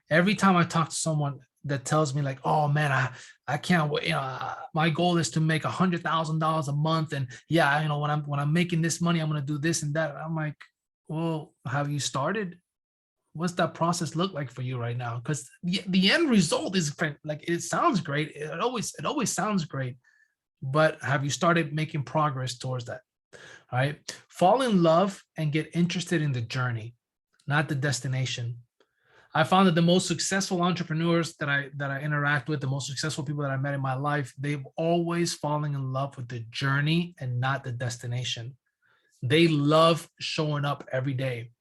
Speaker 7: Every time I talk to someone that tells me like, oh man, I can't wait, my goal is to make $100,000 a month. And yeah, when I'm making this money, I'm going to do this and that. I'm like, well, have you started? What's that process look like for you right now? Because the end result is like, it sounds great. It always sounds great, but have you started making progress towards that? All right. Fall in love and get interested in the journey, not the destination. I found that the most successful entrepreneurs that I interact with, the most successful people that I met in my life, they've always fallen in love with the journey and not the destination. They love showing up every day.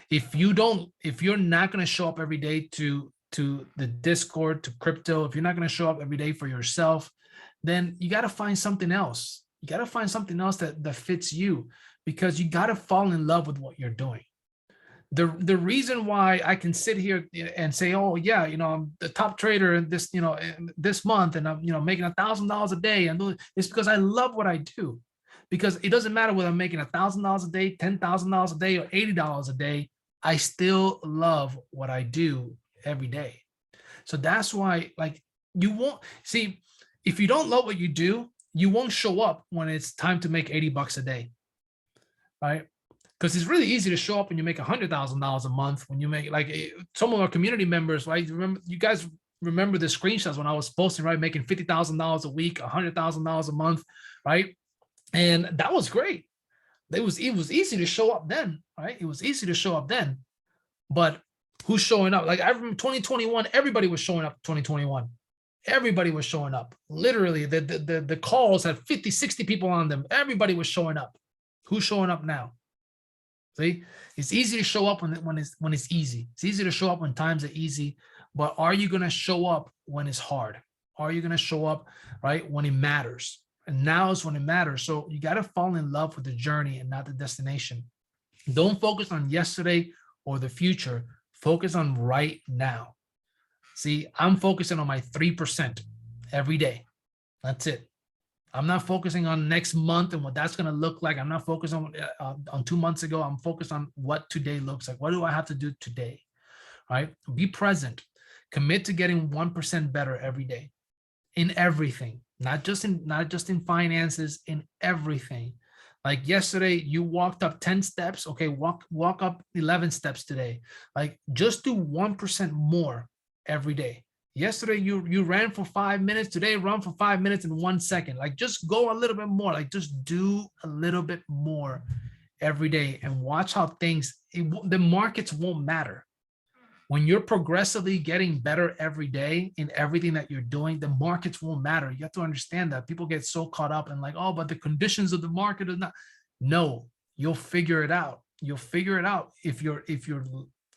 Speaker 7: If you're not going to show up every day to the Discord, to crypto, if you're not going to show up every day for yourself, then you got to find something else. You got to find something else that fits you, because you got to fall in love with what you're doing. The reason why I can sit here and say, oh yeah, I'm the top trader in this, this month, and I'm, making $1,000 a day, and it's because I love what I do. Because it doesn't matter whether I'm making $1,000 a day, $10,000 a day, or $80 a day, I still love what I do every day. So that's why, like, you won't see, if you don't love what you do, you won't show up when it's time to make $80 a day, right? Because it's really easy to show up when you make $100,000 a month. When you make, like, some of our community members, right? You guys remember the screenshots when I was posting, right? Making $50,000 a week, $100,000 a month, right? And that was great. It was easy to show up then, right? It was easy to show up then. But who's showing up? Like, I remember 2021, everybody was showing up. 2021, everybody was showing up. Literally, the calls had 50, 60 people on them. Everybody was showing up. Who's showing up now? See, it's easy to show up when it's easy. It's easy to show up when times are easy, but are you going to show up when it's hard? Are you going to show up, right, when it matters? And now is when it matters. So you got to fall in love with the journey and not the destination. Don't focus on yesterday or the future. Focus on right now. See, I'm focusing on my 3% every day. That's it. I'm not focusing on next month and what that's going to look like. I'm not focused on 2 months ago. I'm focused on what today looks like. What do I have to do today? All right. Be present. Commit to getting 1% better every day in everything, not just in finances, in everything. Like yesterday, you walked up 10 steps. Okay, walk up 11 steps today. Like, just do 1% more every day. Yesterday, you ran for 5 minutes. Today, run for 5 minutes and 1 second. Like, just go a little bit more. Like, just do a little bit more every day, and watch how the markets won't matter. When you're progressively getting better every day in everything that you're doing, the markets won't matter. You have to understand that. People get so caught up in like, oh, but the conditions of the market are not. No, you'll figure it out. You'll figure it out if you're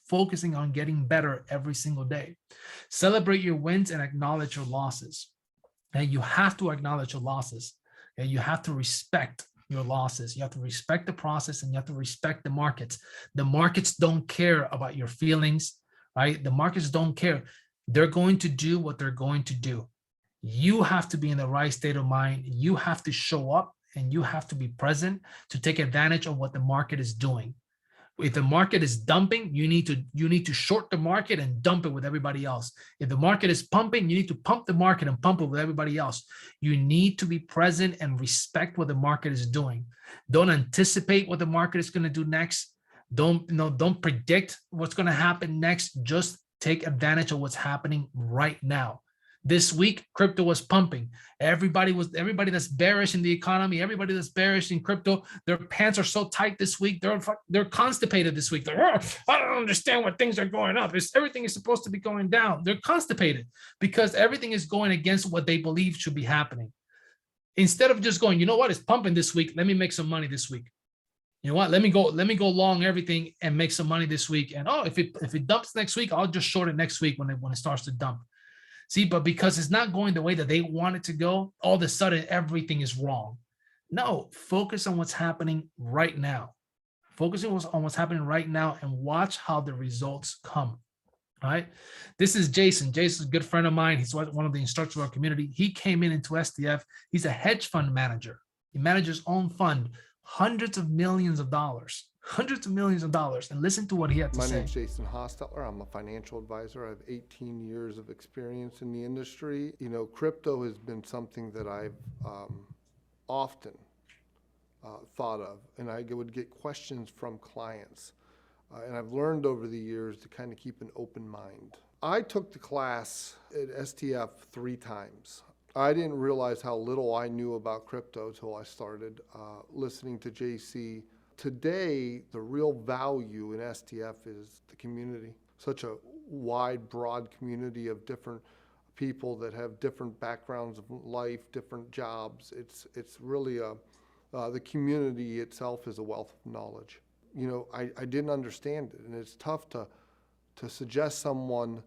Speaker 7: focusing on getting better every single day. Celebrate your wins and acknowledge your losses. And you have to acknowledge your losses. And you have to respect your losses. You have to respect the process, and you have to respect the markets. The markets don't care about your feelings, right? The markets don't care. They're going to do what they're going to do. You have to be in the right state of mind. You have to show up, and you have to be present to take advantage of what the market is doing. If the market is dumping, you need to short the market and dump it with everybody else. If the market is pumping, you need to pump the market and pump it with everybody else. You need to be present and respect what the market is doing. Don't anticipate what the market is going to do next. Don't predict what's going to happen next. Just take advantage of what's happening right now. This week, crypto was pumping. Everybody that's bearish in the economy, everybody that's bearish in crypto, their pants are so tight this week. They're constipated this week. I don't understand what things are going up. Everything is supposed to be going down. They're constipated because everything is going against what they believe should be happening. Instead of just going, you know what, it's pumping this week. Let me make some money this week. You know what? Let me go long everything and make some money this week. And if it dumps next week, I'll just short it next week when it starts to dump. See, but because it's not going the way that they want it to go, all of a sudden everything is wrong. No, focus on what's happening right now. Focusing on what's happening right now and watch how the results come. All right. This is Jason. Jason's a good friend of mine. He's one of the instructors of our community. He came into STF. He's a hedge fund manager. He manages his own fund, hundreds of millions of dollars. And listen to what he had to say.
Speaker 1: My name's Jason Hostel. I'm a financial advisor. I have 18 years of experience in the industry. You know, crypto has been something that I've often thought of, and I would get questions from clients. And I've learned over the years to kind of keep an open mind. I took the class at STF 3 times. I didn't realize how little I knew about crypto till I started listening to JC. Today, the real value in STF is the community. Such a wide, broad community of different people that have different backgrounds of life, different jobs. It's really the community itself is a wealth of knowledge. You know, I didn't understand it, and it's tough to suggest someone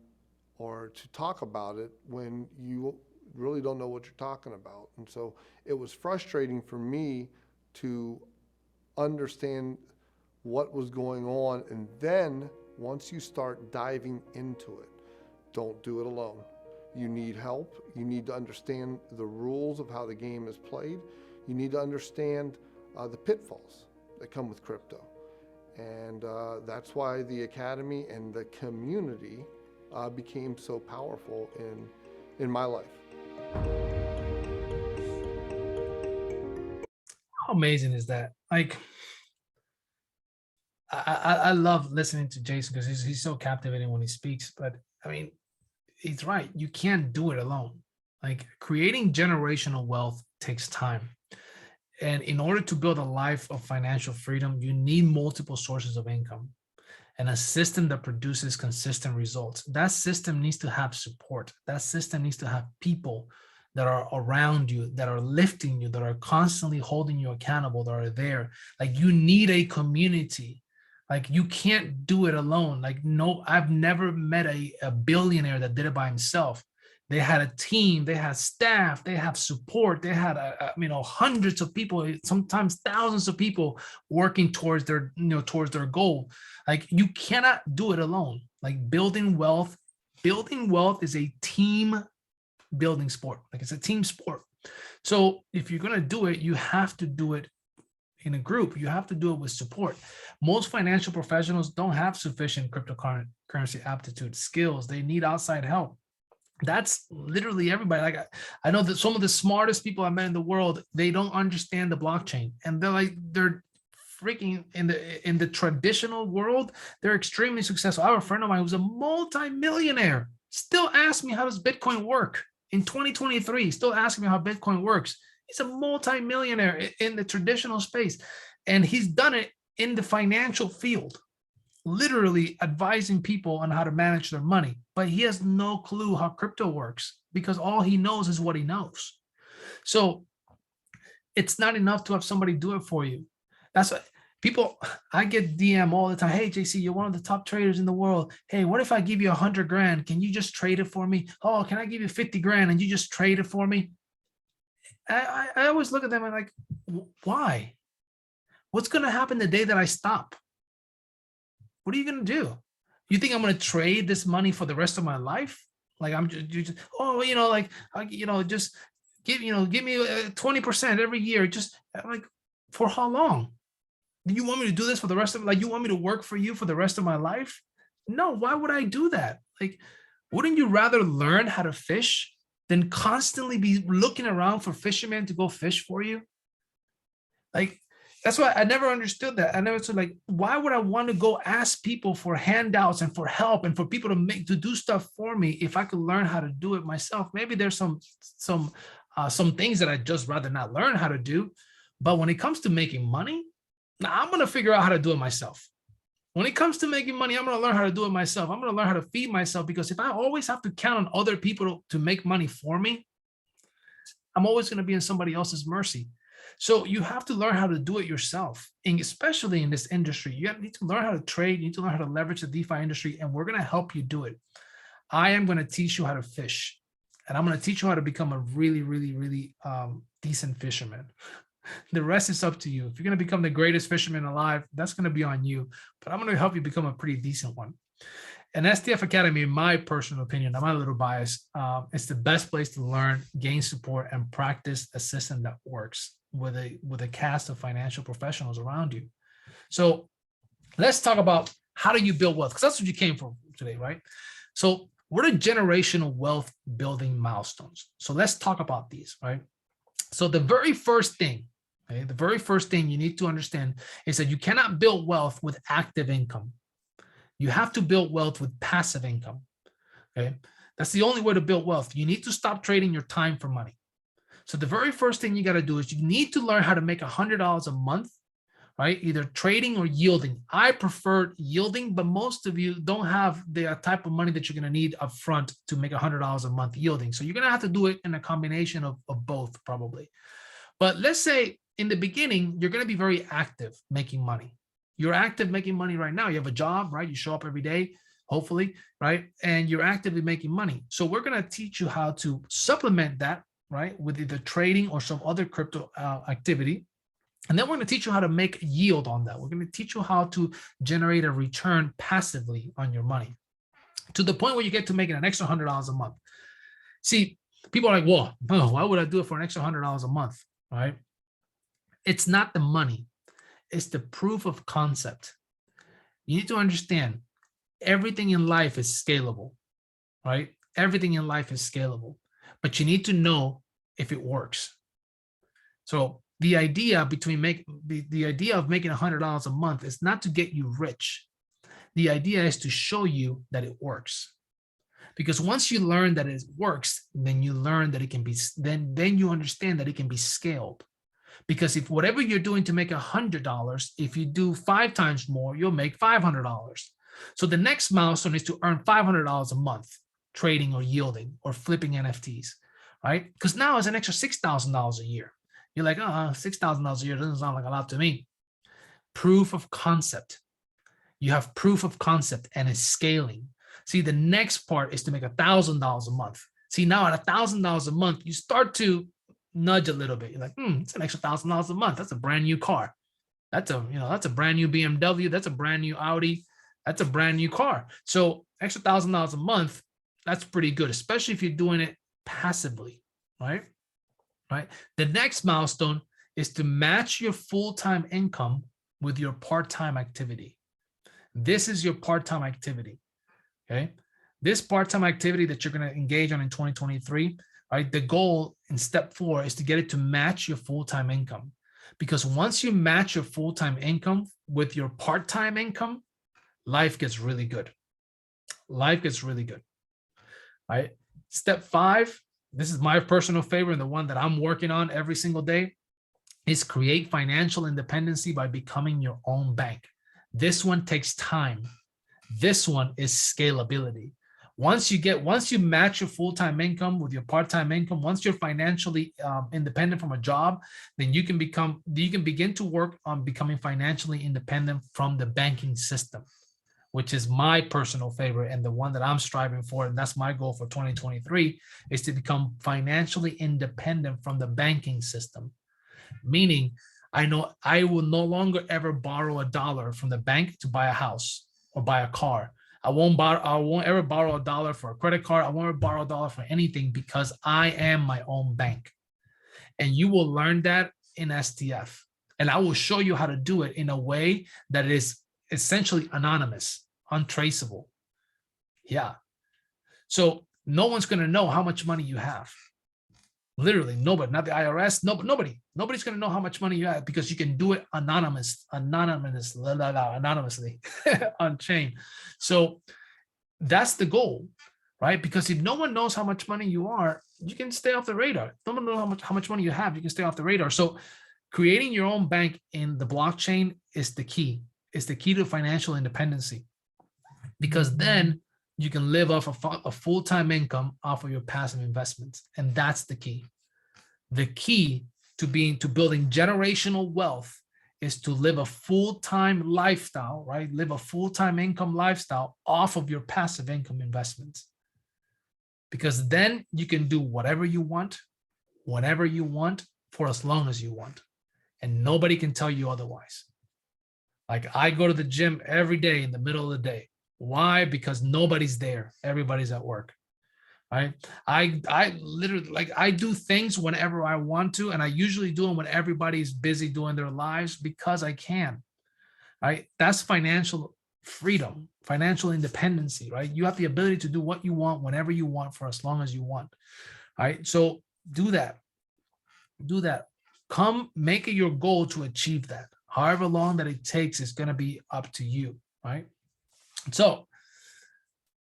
Speaker 1: or to talk about it when you really don't know what you're talking about. And so it was frustrating for me to understand what was going on, and then once you start diving into it, don't do it alone. You need help. You need to understand the rules of how the game is played. You need to understand the pitfalls that come with crypto. And that's why the Academy and the community became so powerful in my life.
Speaker 7: How amazing is that? Like, I love listening to Jason because he's so captivating when he speaks. But I mean, he's right. You can't do it alone. Like, creating generational wealth takes time. And in order to build a life of financial freedom, you need multiple sources of income and a system that produces consistent results. That system needs to have support. That system needs to have people that are around you, that are lifting you, that are constantly holding you accountable, that are there. Like, you need a community. Like, you can't do it alone. Like, no, I've never met a billionaire that did it by himself. They had a team, they had staff, they have support, they had hundreds of people, sometimes thousands of people working towards their goal. Like, you cannot do it alone. Like, building wealth is a team building sport. Like, it's a team sport. So if you're going to do it, you have to do it in a group. You have to do it with support. Most financial professionals don't have sufficient cryptocurrency aptitude skills. They need outside help. That's literally everybody. Like, I know that some of the smartest people I met in the world, they don't understand the blockchain, and they're freaking in the traditional world. They're extremely successful. I have a friend of mine who's a multi-millionaire. Still asks me, how does Bitcoin work in 2023? Still asking me how Bitcoin works. He's a multi-millionaire in the traditional space, and he's done it in the financial field, literally advising people on how to manage their money. But he has no clue how crypto works because all he knows is what he knows. So it's not enough to have somebody do it for you. That's what people, I get DM all the time. Hey, JC, you're one of the top traders in the world. Hey, what if I give you 100 grand? Can you just trade it for me? Oh, can I give you 50 grand and you just trade it for me? I always look at them and like, why? What's going to happen the day that I stop? What are you going to do? You think I'm going to trade this money for the rest of my life? Like, just give me 20% every year. Just like, for how long? Do you want me to do this for the rest of, like, you want me to work for you for the rest of my life? No, why would I do that? Like, wouldn't you rather learn how to fish than constantly be looking around for fishermen to go fish for you? Like, that's why I never understood that. I never said, like, why would I want to go ask people for handouts and for help and for people to do stuff for me if I could learn how to do it myself? Maybe there's some things that I'd just rather not learn how to do. But when it comes to making money, I'm going to figure out how to do it myself. When it comes to making money, I'm going to learn how to do it myself. I'm going to learn how to feed myself, because if I always have to count on other people to make money for me, I'm always going to be in somebody else's mercy. So you have to learn how to do it yourself, and especially in this industry. You need to learn how to trade. You need to learn how to leverage the DeFi industry, and we're going to help you do it. I am going to teach you how to fish, and I'm going to teach you how to become a really, really, really decent fisherman. The rest is up to you. If you're going to become the greatest fisherman alive, that's going to be on you. But I'm going to help you become a pretty decent one. And STF Academy, in my personal opinion, I'm a little biased, it's the best place to learn, gain support, and practice a system that works with a cast of financial professionals around you. So let's talk about, how do you build wealth? Because that's what you came for today, right? So what are generational wealth building milestones? So let's talk about these, right? So the very first thing, okay, the very first thing you need to understand is that you cannot build wealth with active income. You have to build wealth with passive income. Okay, that's the only way to build wealth. You need to stop trading your time for money. So the very first thing you got to do is you need to learn how to make $100 a month, right? Either trading or yielding. I prefer yielding, but most of you don't have the type of money that you're going to need up front to make $100 a month yielding. So you're going to have to do it in a combination of both, probably. But let's say in the beginning, you're going to be very active making money. You're active making money right now. You have a job, right? You show up every day, hopefully, right? And you're actively making money. So we're going to teach you how to supplement that, right, with either trading or some other crypto activity. And then we're going to teach you how to make yield on that. We're going to teach you how to generate a return passively on your money, to the point where you get to making an extra $100 a month. See, people are like, whoa, why would I do it for an extra $100 a month, right? It's not the money. It's the proof of concept. You need to understand everything in life is scalable, right? Everything in life is scalable, but you need to know if it works. So the idea of making $100 a month is not to get you rich. The idea is to show you that it works. Because once you learn that it works, then you learn that it can be, then you understand that it can be scaled. Because if whatever you're doing to make $100, if you do 5 times more, you'll make $500. So the next milestone is to earn $500 a month trading or yielding or flipping NFTs, right? Because now it's an extra $6,000 a year. You're like, $6,000 a year doesn't sound like a lot to me. Proof of concept. You have proof of concept and it's scaling. See, the next part is to make $1,000 a month. See, now at $1,000 a month, you start to nudge a little bit. You're like, it's an extra $1,000 a month. That's a brand new car. That's a brand new BMW. That's a brand new Audi. That's a brand new car. So extra $1,000 a month, that's pretty good, especially if you're doing it passively, right? Right. The next milestone is to match your full-time income with your part-time activity. This is your part-time activity. Okay. This part-time activity that you're going to engage on in 2023, right? The goal in step 4 is to get it to match your full-time income. Because once you match your full-time income with your part-time income, life gets really good. Life gets really good. Right? Step 5, this is my personal favorite and the one that I'm working on every single day, is create financial independency by becoming your own bank. This one takes time. This one is scalability. Once you match your full-time income with your part-time income, once you're financially independent from a job, then you can begin to work on becoming financially independent from the banking system, which is my personal favorite and the one that I'm striving for. And that's my goal for 2023, is to become financially independent from the banking system. Meaning, I know I will no longer ever borrow $1 from the bank to buy a house or buy a car. I won't ever borrow $1 for a credit card. I won't ever borrow $1 for anything, because I am my own bank. And you will learn that in STF. And I will show you how to do it in a way that is essentially anonymous, untraceable. Yeah. So no one's going to know how much money you have. Literally nobody, not the IRS, nobody's going to know how much money you have, because you can do it anonymously on chain. So that's the goal, right? Because if no one knows how much money you are, you can stay off the radar. If no one knows how much money you have, you can stay off the radar. So creating your own bank in the blockchain is the key. It's the key to financial independency, because then you can live off a full-time income off of your passive investments. And that's the key. The key to building generational wealth is to live a full-time lifestyle, right? Live a full-time income lifestyle off of your passive income investments. Because then you can do whatever you want, whenever you want, for as long as you want. And nobody can tell you otherwise. Like, I go to the gym every day in the middle of the day. Why? Because nobody's there. Everybody's at work, right? I literally, like, I do things whenever I want to, and I usually do them when everybody's busy doing their lives, because I can, right? That's financial freedom, financial independency, right? You have the ability to do what you want whenever you want for as long as you want, right? So do that. Come, make it your goal to achieve that. However long that it takes is going to be up to you, right? So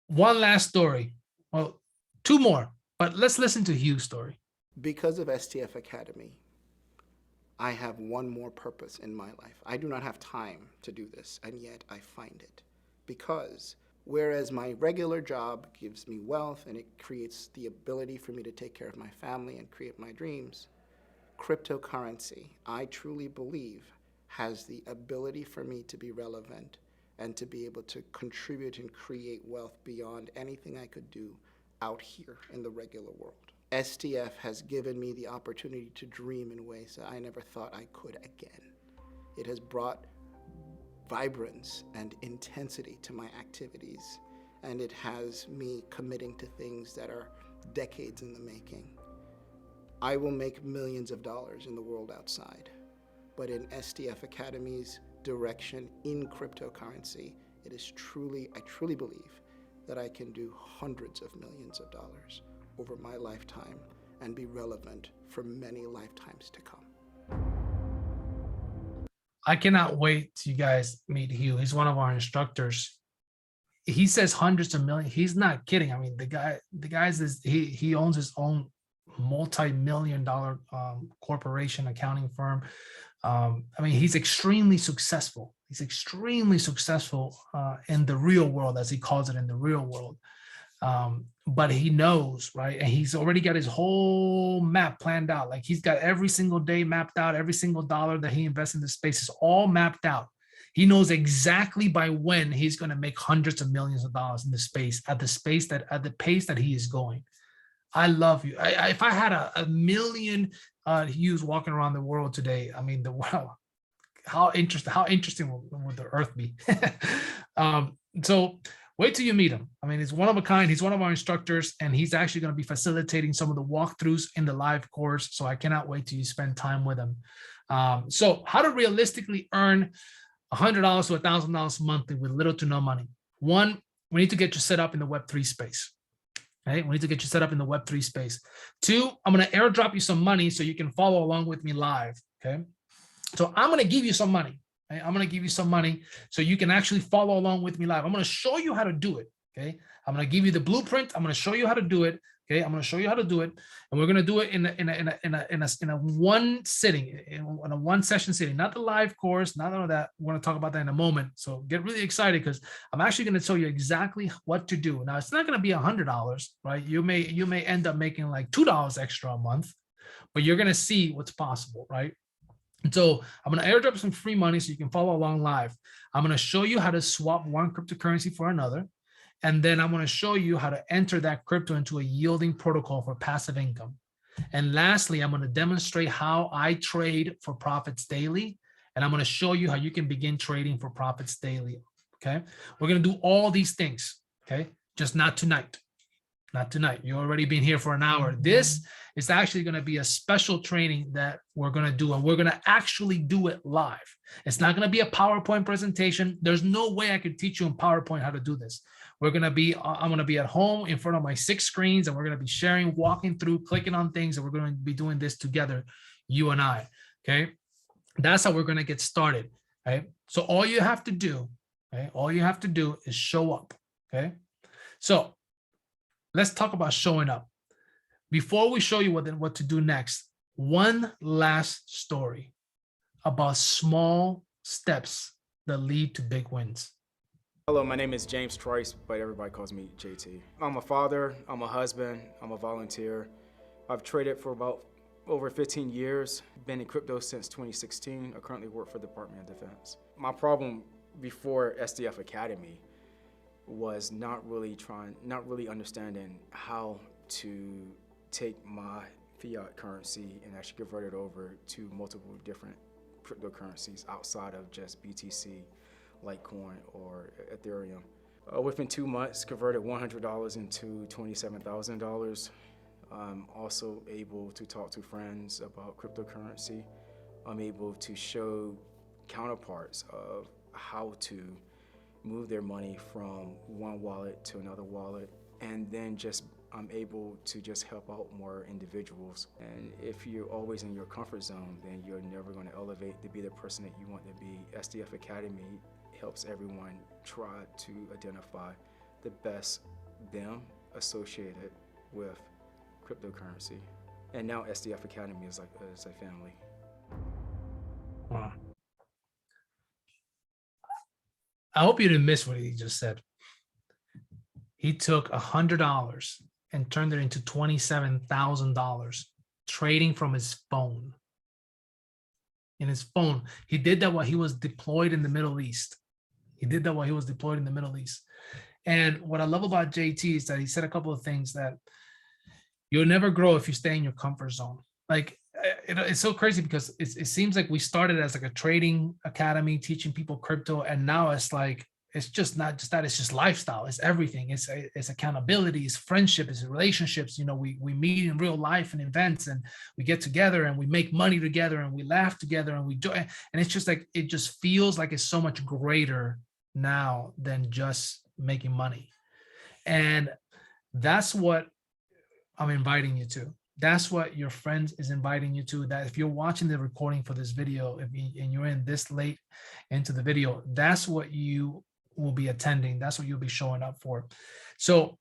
Speaker 7: one last story. Well, two more, but let's listen to Hugh's story.
Speaker 5: Because of STF Academy, I have one more purpose in my life. I do not have time to do this, and yet I find it. Because whereas my regular job gives me wealth and it creates the ability for me to take care of my family and create my dreams, cryptocurrency, I truly believe, has the ability for me to be relevant and to be able to contribute and create wealth beyond anything I could do out here in the regular world. STF has given me the opportunity to dream in ways that I never thought I could again. It has brought vibrance and intensity to my activities, and it has me committing to things that are decades in the making. I will make millions of dollars in the world outside, but in STF Academy's direction in cryptocurrency, it is truly, I truly believe that I can do hundreds of millions of dollars over my lifetime and be relevant for many lifetimes to come.
Speaker 7: I cannot wait to you guys meet Hugh. He's one of our instructors. He says hundreds of millions. He's not kidding. I mean, he owns his own multi-million-dollar corporation accounting firm. I mean, he's extremely successful. He's extremely successful in the real world, as he calls it, in the real world. But he knows, right? And he's already got his whole map planned out. Like, he's got every single day mapped out. Every single dollar that he invests in the space is all mapped out. He knows exactly by when he's going to make hundreds of millions of dollars in the space, at the pace that he is going. I love you. If I had a million Hughes walking around the world today, I mean, how interesting would the earth be? So wait till you meet him. I mean, he's one of a kind. He's one of our instructors, and he's actually going to be facilitating some of the walkthroughs in the live course. So I cannot wait till you spend time with him. So how to realistically earn $100 to $1,000 monthly with little to no money. One, we need to get you set up in the Web3 space. Okay, we need to get you set up in the Web3 space. Two, I'm going to airdrop you some money so you can follow along with me live. Okay, so I'm going to give you some money. Okay? I'm going to give you some money so you can actually follow along with me live. I'm going to show you how to do it. Okay, I'm going to give you the blueprint. I'm going to show you how to do it. Okay, I'm going to show you how to do it, and we're going to do it in a one sitting, in a one session sitting, not the live course, not all of that. We're going to talk about that in a moment. So get really excited, because I'm actually going to tell you exactly what to do. Now, it's not going to be $100, right? You may end up making like $2 extra a month, but you're going to see what's possible, right? And so I'm going to airdrop some free money so you can follow along live. I'm going to show you how to swap one cryptocurrency for another. And then I'm going to show you how to enter that crypto into a yielding protocol for passive income. And lastly, I'm going to demonstrate how I trade for profits daily. And I'm going to show you how you can begin trading for profits daily. Okay. We're going to do all these things. Okay. Just not tonight. not tonight. You've already been here for an hour. This is actually going to be a special training that we're going to do, and we're going to actually do it live. It's not going to be a PowerPoint presentation. There's no way I could teach you in PowerPoint how to do this. I'm going to be at home in front of my 6 screens, and we're going to be sharing, walking through, clicking on things, and we're going to be doing this together, you and I. Okay. That's how we're going to get started. Right. So all you have to do, okay, all you have to do is show up. Okay. So let's talk about showing up. Before we show you what to do next, one last story about small steps that lead to big wins.
Speaker 10: Hello, my name is James Trice, but everybody calls me JT. I'm a father, I'm a husband, I'm a volunteer. I've traded for about over 15 years, been in crypto since 2016. I currently work for the Department of Defense. My problem before STF Academy was not really understanding how to take my fiat currency and actually convert it over to multiple different cryptocurrencies outside of just BTC, Litecoin, or Ethereum. Within 2 months, converted $100 into $27,000. I'm also able to talk to friends about cryptocurrency. I'm able to show counterparts of how to move their money from one wallet to another wallet, and then I'm able to just help out more individuals. And if you're always in your comfort zone, then you're never going to elevate to be the person that you want to be. STF Academy helps everyone try to identify the best them associated with cryptocurrency. And now STF Academy is like a family.
Speaker 7: Wow. I hope you didn't miss what he just said. He took $100 and turned it into $27,000 trading from his phone. In his phone. He did that while he was deployed in the Middle East. And what I love about JT is that he said a couple of things that you'll never grow if you stay in your comfort zone. Like, it's so crazy because it seems like we started as like a trading academy teaching people crypto, and now it's like, it's just not just that, it's just lifestyle, it's everything. It's accountability, it's friendship, it's relationships. You know, we meet in real life and events, and we get together and we make money together and we laugh together and we do, and it's just like, it just feels like it's so much greater now than just making money. And that's what I'm inviting you to. That's what your friend is inviting you to. That if you're watching the recording for this video, and you're in this late into the video, that's what you will be attending. That's what you'll be showing up for. So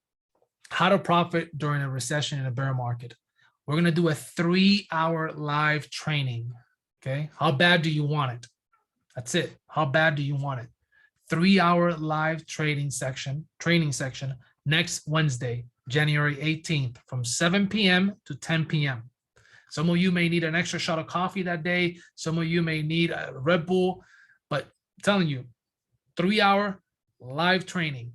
Speaker 7: how to profit during a recession in a bear market. We're going to do a 3-hour live training. Okay. How bad do you want it? That's it. How bad do you want it? 3-hour live training section next Wednesday, January 18th from 7 p.m. to 10 p.m. Some of you may need an extra shot of coffee that day. Some of you may need a Red Bull, but I'm telling you, 3-hour live training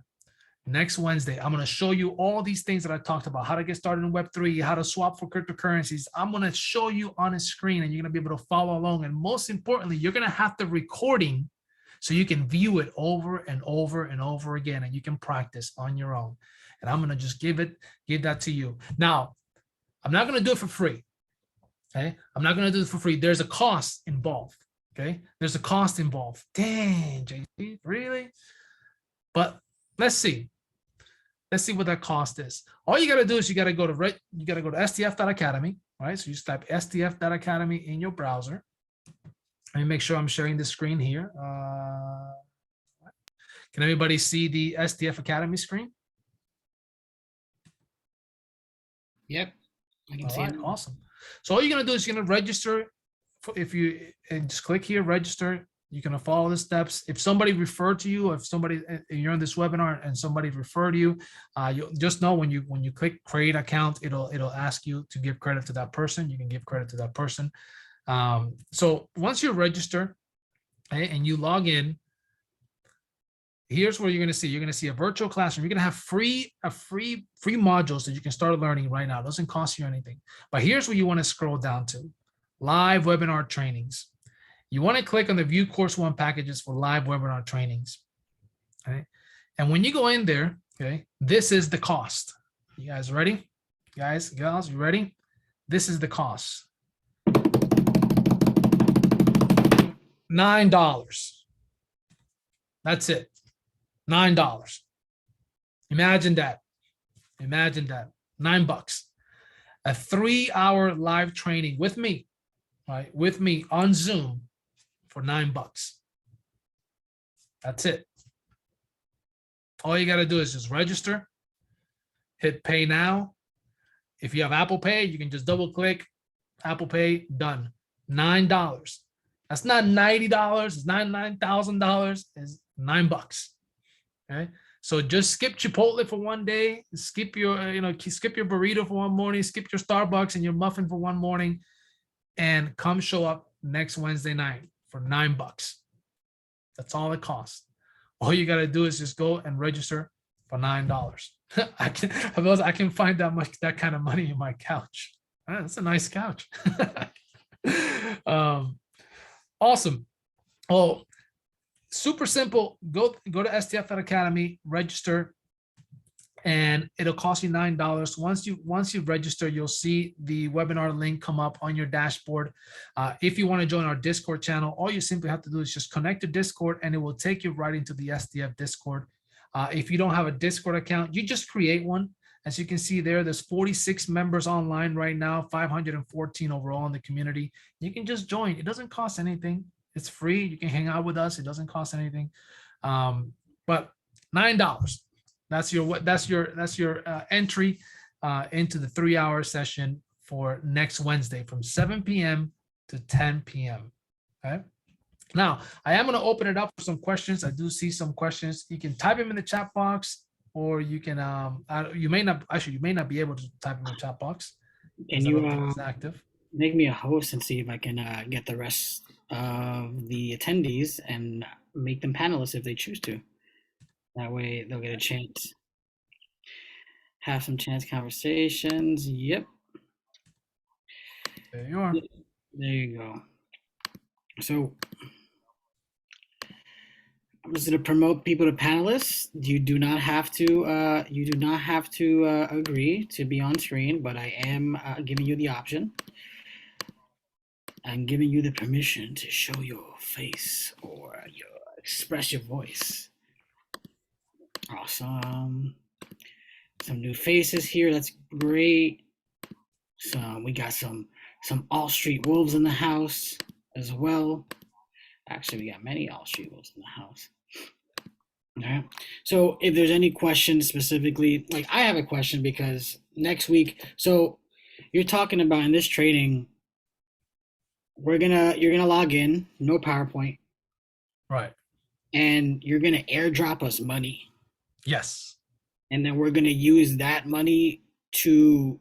Speaker 7: next Wednesday. I'm going to show you all these things that I talked about, how to get started in Web3, how to swap for cryptocurrencies. I'm going to show you on a screen, and you're going to be able to follow along. And most importantly, you're going to have the recording so you can view it over and over and over again, and you can practice on your own. And I'm going to just give that to you. Now, I'm not going to do it for free. Okay. I'm not going to do it for free. There's a cost involved. Okay. There's a cost involved. Dang, JT, really? But let's see. Let's see what that cost is. All you got to do is you got to go to stf.academy, right? So you just type stf.academy in your browser. Let me make sure I'm sharing the screen here. Can everybody see the STF Academy screen?
Speaker 11: Yep, I can see it.
Speaker 7: Awesome. So all you're gonna do is you're gonna register. And just click here, register. You're gonna follow the steps. If somebody referred to you, if you're on this webinar and somebody referred you, you just know when you click create account, it'll ask you to give credit to that person. You can give credit to that person. So once you register, okay, and you log in, here's where you're going to see. You're going to see a virtual classroom. You're going to have free modules that you can start learning right now. It doesn't cost you anything. But here's where you want to scroll down to: live webinar trainings. You want to click on the view course 1 packages for live webinar trainings. Okay. And when you go in there, okay, this is the cost. You guys ready? Guys, gals, you ready? This is the cost. $9. That's it. $9. Imagine that. Imagine that. $9. A 3-hour live training with me, right? With me on Zoom for $9. That's it. All you got to do is just register, hit pay now. If you have Apple Pay, you can just double click Apple Pay, done. $9. That's not $90. It's not $9,000. It's $9. Okay. So just skip Chipotle for one day, skip your, skip your burrito for one morning, skip your Starbucks and your muffin for one morning, and come show up next Wednesday night for $9. That's all it costs. All you got to do is just go and register for $9. I can find that kind of money in my couch. That's a nice couch. Awesome. Oh, super simple. Go to STF Academy, register, and it'll cost you $9. Once you register, you'll see the webinar link come up on your dashboard. If you want to join our Discord channel, all you simply have to do is just connect to Discord, and it will take you right into the STF Discord. If you don't have a Discord account, you just create one. As you can see there's 46 members online right now, 514 overall in the community. You can just join. It doesn't cost anything. It's free. You can hang out with us. It doesn't cost anything. But $9. That's your entry into the 3-hour session for next Wednesday from 7 p.m. to 10 p.m. Okay. Now, I am going to open it up for some questions. I do see some questions. You can type them in the chat box, or you can you may not be able to type them in the chat box.
Speaker 11: Can you
Speaker 7: it's active?
Speaker 11: Make me a host and see if I can get the rest of the attendees and make them panelists if they choose to. That way they'll get a chance. Have some chance conversations. Yep.
Speaker 7: There you are.
Speaker 11: There you go. So I'm just going to promote people to panelists. You do not have to. Agree to be on screen, but I am giving you the option. I'm giving you the permission to show your face or express your voice. Awesome. Some new faces here. That's great. We got some All Street Wolves in the house as well. Actually, we got many All Street Wolves in the house. All right. So if there's any questions specifically, like I have a question because next week, so you're talking about in this training, you're gonna log in, no PowerPoint.
Speaker 7: Right.
Speaker 11: And you're gonna airdrop us money.
Speaker 7: Yes.
Speaker 11: And then we're gonna use that money to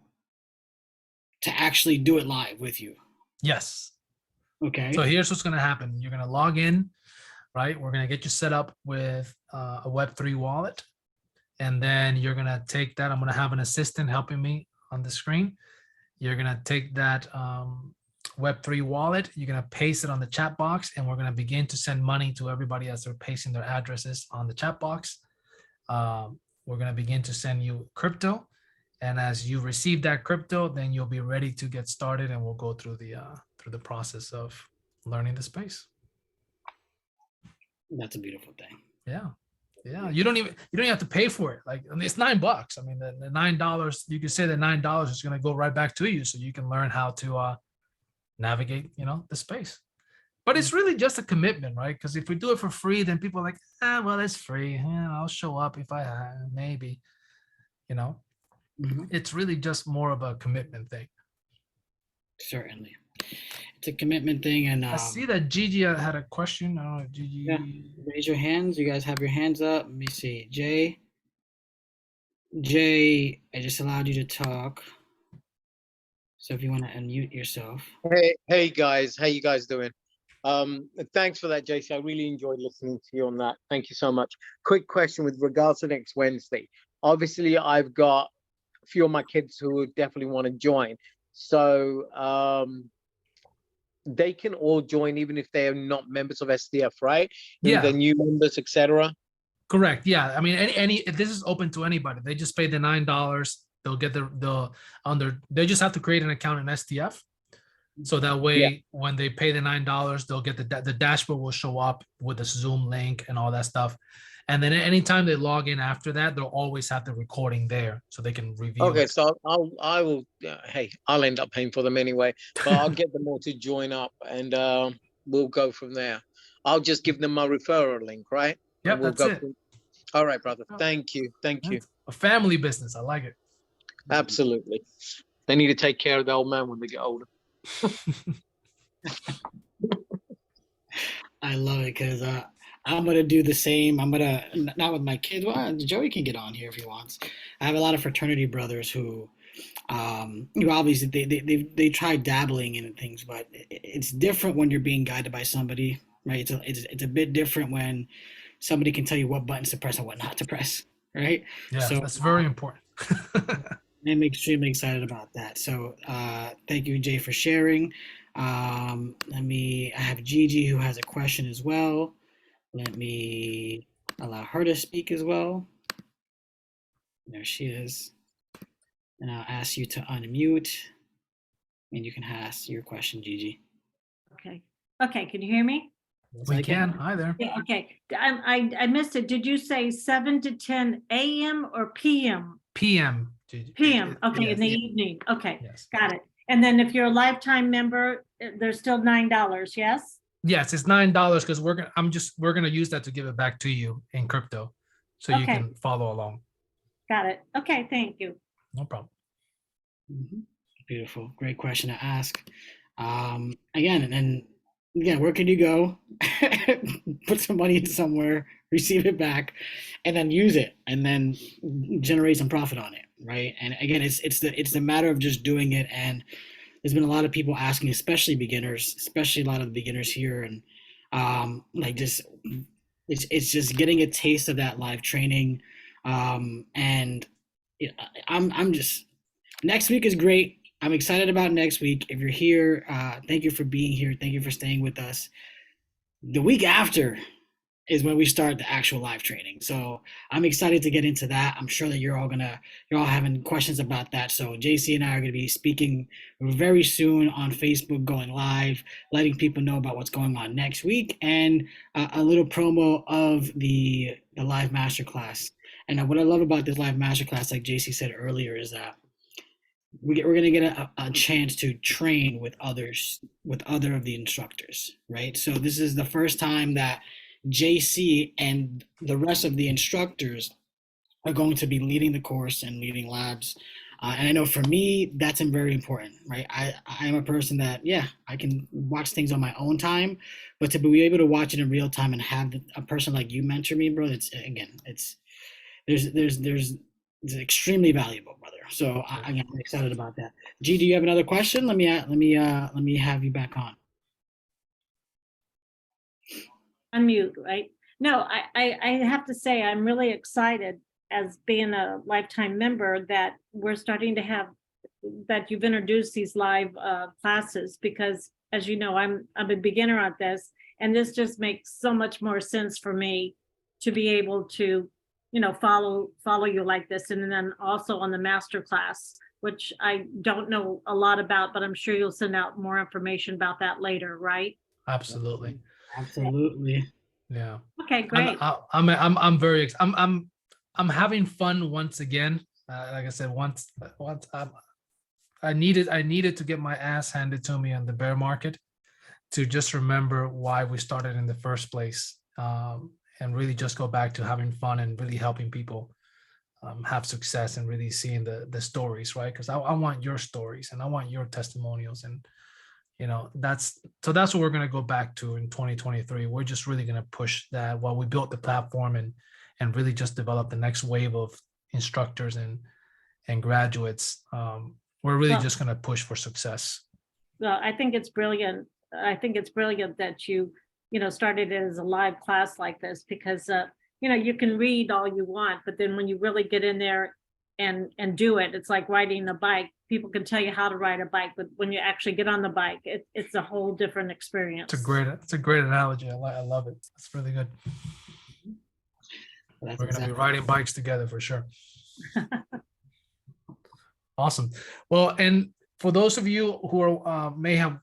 Speaker 11: actually do it live with you.
Speaker 7: Yes.
Speaker 11: Okay.
Speaker 7: So here's what's going to happen. You're going to log in, right? We're going to get you set up with a Web3 wallet. And then you're going to take that. I'm going to have an assistant helping me on the screen. You're going to take that Web3 wallet. You're going to paste it on the chat box. And we're going to begin to send money to everybody as they're pasting their addresses on the chat box. We're going to begin to send you crypto. And as you receive that crypto, then you'll be ready to get started, and we'll go through the process of learning the space.
Speaker 11: That's a beautiful thing.
Speaker 7: Yeah. You don't have to pay for it. Like, I mean, it's $9. I mean, the $9, you can say that $9 is going to go right back to you, so you can learn how to navigate, the space. But it's really just a commitment, right? Because if we do it for free, then people are like, well, it's free. Yeah, I'll show up if I maybe,
Speaker 11: Mm-hmm.
Speaker 7: It's really just more of a commitment thing.
Speaker 11: Certainly. It's a commitment thing. And
Speaker 7: I see that Gigi had a question. I don't know, Gigi.
Speaker 11: Yeah. Raise your hands. You guys have your hands up. Let me see. Jay, I just allowed you to talk. So if you want to unmute yourself.
Speaker 12: Hey guys, how you guys doing? Thanks for that, JC. I really enjoyed listening to you on that. Thank you so much. Quick question with regards to next Wednesday. Obviously, I've got a few of my kids who definitely want to join. So they can all join even if they are not members of STF, right?
Speaker 7: Yeah.
Speaker 12: The new members, etc.
Speaker 7: Correct. Yeah. I mean, any this is open to anybody. They just pay the $9 they'll get they just have to create an account in STF. So that way, when they pay the $9, they'll get the dashboard will show up with the Zoom link and all that stuff. And then anytime they log in after that, they'll always have the recording there so they can review
Speaker 12: Okay,
Speaker 7: it.
Speaker 12: so I will. Hey, I'll end up paying for them anyway, but I'll get them all to join up, and we'll go from there. I'll just give them my referral link, right?
Speaker 7: Yep,
Speaker 12: And we'll
Speaker 7: that's
Speaker 12: go
Speaker 7: it.
Speaker 12: All right, brother. Thank you. Thank you.
Speaker 7: It's a family business. I like it.
Speaker 12: Absolutely. They need to take care of the old man when they get older.
Speaker 11: I love it because I'm gonna do the same. I'm gonna not with my kids. Well, Joey can get on here if he wants. I have a lot of fraternity brothers who, obviously they try dabbling in things, but it's different when you're being guided by somebody, right? It's a bit different when somebody can tell you what buttons to press and what not to press, right?
Speaker 7: Yeah,
Speaker 11: So
Speaker 7: that's very important.
Speaker 11: I'm extremely excited about that. So thank you, Jay, for sharing. I have Gigi who has a question as well. Let me allow her to speak as well. There she is. And I'll ask you to unmute and you can ask your question, Gigi.
Speaker 13: Okay. Okay. Can you hear me?
Speaker 7: We can. Hi there.
Speaker 13: Yeah, okay. I missed it. Did you say 7 to 10 a.m. or p.m.?
Speaker 7: PM.
Speaker 13: PM. Okay, in the evening. Okay, got it. And then if you're a lifetime member, there's still $9. Yes.
Speaker 7: Yes, it's $9 because we're gonna use that to give it back to you in crypto, so you can follow along.
Speaker 13: Got it. Okay, thank you.
Speaker 7: No problem.
Speaker 11: Beautiful, great question to ask. Again, where can you go? Put some money in somewhere, receive it back, and then use it, and then generate some profit on it, right? And again, it's the matter of just doing it. And there's been a lot of people asking, especially beginners, especially a lot of the beginners here, and it's just getting a taste of that live training. And I'm just, next week is great. I'm excited about next week. If you're here, thank you for being here. Thank you for staying with us. The week after is when we start the actual live training. So I'm excited to get into that. I'm sure that you're all having questions about that. So JC and I are going to be speaking very soon on Facebook, going live, letting people know about what's going on next week, and a little promo of the live masterclass. And what I love about this live masterclass, like JC said earlier, is that we're going to get a chance to train with other of the instructors, right? So this is the first time that JC and the rest of the instructors are going to be leading the course and leading labs. And I know for me, that's very important, right? I am a person that, I can watch things on my own time, but to be able to watch it in real time and have a person like you mentor me, bro, it's extremely valuable, brother. So I'm excited about that. G, do you have another question? Let me have you back on.
Speaker 13: Unmute, right? No, I have to say I'm really excited as being a lifetime member that we're starting to have, that you've introduced these live classes, because as you know, I'm a beginner at this, and this just makes so much more sense for me to be able to, follow you like this. And then also on the master class, which I don't know a lot about, but I'm sure you'll send out more information about that later, right?
Speaker 7: Absolutely. Yeah.
Speaker 13: Okay, great.
Speaker 7: I'm having fun once again. Like I said, once I needed to get my ass handed to me on the bear market to just remember why we started in the first place, and really just go back to having fun and really helping people have success and really seeing the stories, right? Because I want your stories and I want your testimonials, and that's what we're going to go back to in 2023. We're just really going to push that while we built the platform and really just develop the next wave of instructors and graduates. We're really just going to push for success.
Speaker 13: Well, I think it's brilliant. I think it's brilliant that you started it as a live class like this, because you can read all you want, but then when you really get in there and do it, it's like riding a bike. People can tell you how to ride a bike, but when you actually get on the bike, it's a whole different experience.
Speaker 7: It's a great analogy. I love it. It's really good. We're going to be riding bikes together for sure. Awesome. Well, and for those of you who are may have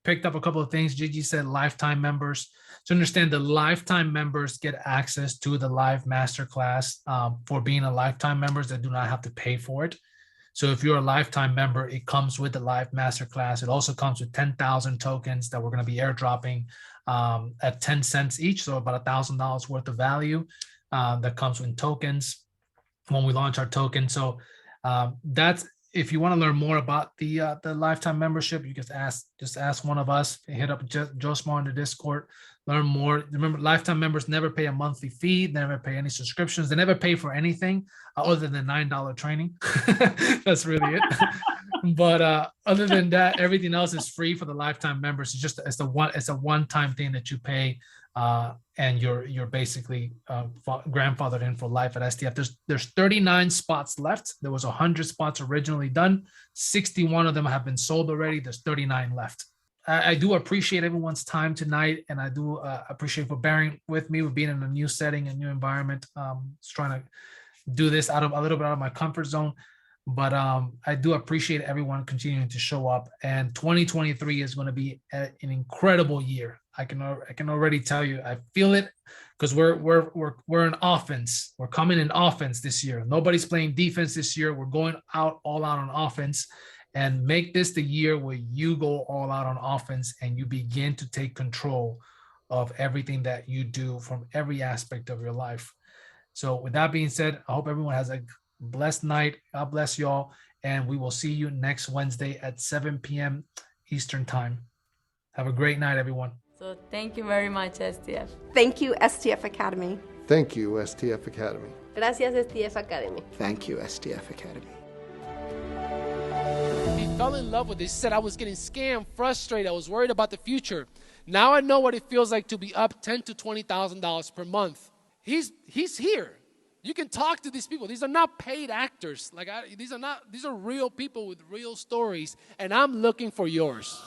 Speaker 7: picked up a couple of things, Gigi said lifetime members. To understand, the lifetime members get access to the live masterclass for being a lifetime members that do not have to pay for it. So if you're a lifetime member, it comes with the live masterclass. It also comes with 10,000 tokens that we're going to be airdropping at 10 cents each. So about $1,000 worth of value that comes in tokens when we launch our token. So that's, if you want to learn more about the lifetime membership, you just ask one of us. Hit up Joe Small in the Discord. Learn more. Remember, lifetime members never pay a monthly fee. They never pay any subscriptions. They never pay for anything other than $9 training. That's really it. But other than that, everything else is free for the lifetime members. It's a one-time thing that you pay, and you're basically grandfathered in for life at STF. There's 39 spots left. There was 100 spots originally done. 61 of them have been sold already. There's 39 left. I do appreciate everyone's time tonight, and I do appreciate for bearing with me with being in a new setting, a new environment. Just trying to do this a little bit out of my comfort zone. But I do appreciate everyone continuing to show up. And 2023 is going to be an incredible year. I can already tell you. I feel it because we're in offense. We're coming in offense this year. Nobody's playing defense this year. We're going all out on offense, and make this the year where you go all out on offense and you begin to take control of everything that you do from every aspect of your life. So with that being said, I hope everyone has a blessed night. God bless y'all. And we will see you next Wednesday at 7 p.m. Eastern time. Have a great night, everyone.
Speaker 9: So thank you very much, STF.
Speaker 8: Thank you, STF Academy.
Speaker 1: Thank you, STF Academy.
Speaker 14: Gracias, STF Academy.
Speaker 5: Thank you, STF Academy.
Speaker 15: He fell in love with it. He said, I was getting scammed, frustrated. I was worried about the future. Now I know what it feels like to be up $10,000 to $20,000 per month. He's here. You can talk to these people. These are not paid actors. These are real people with real stories, and I'm looking for yours.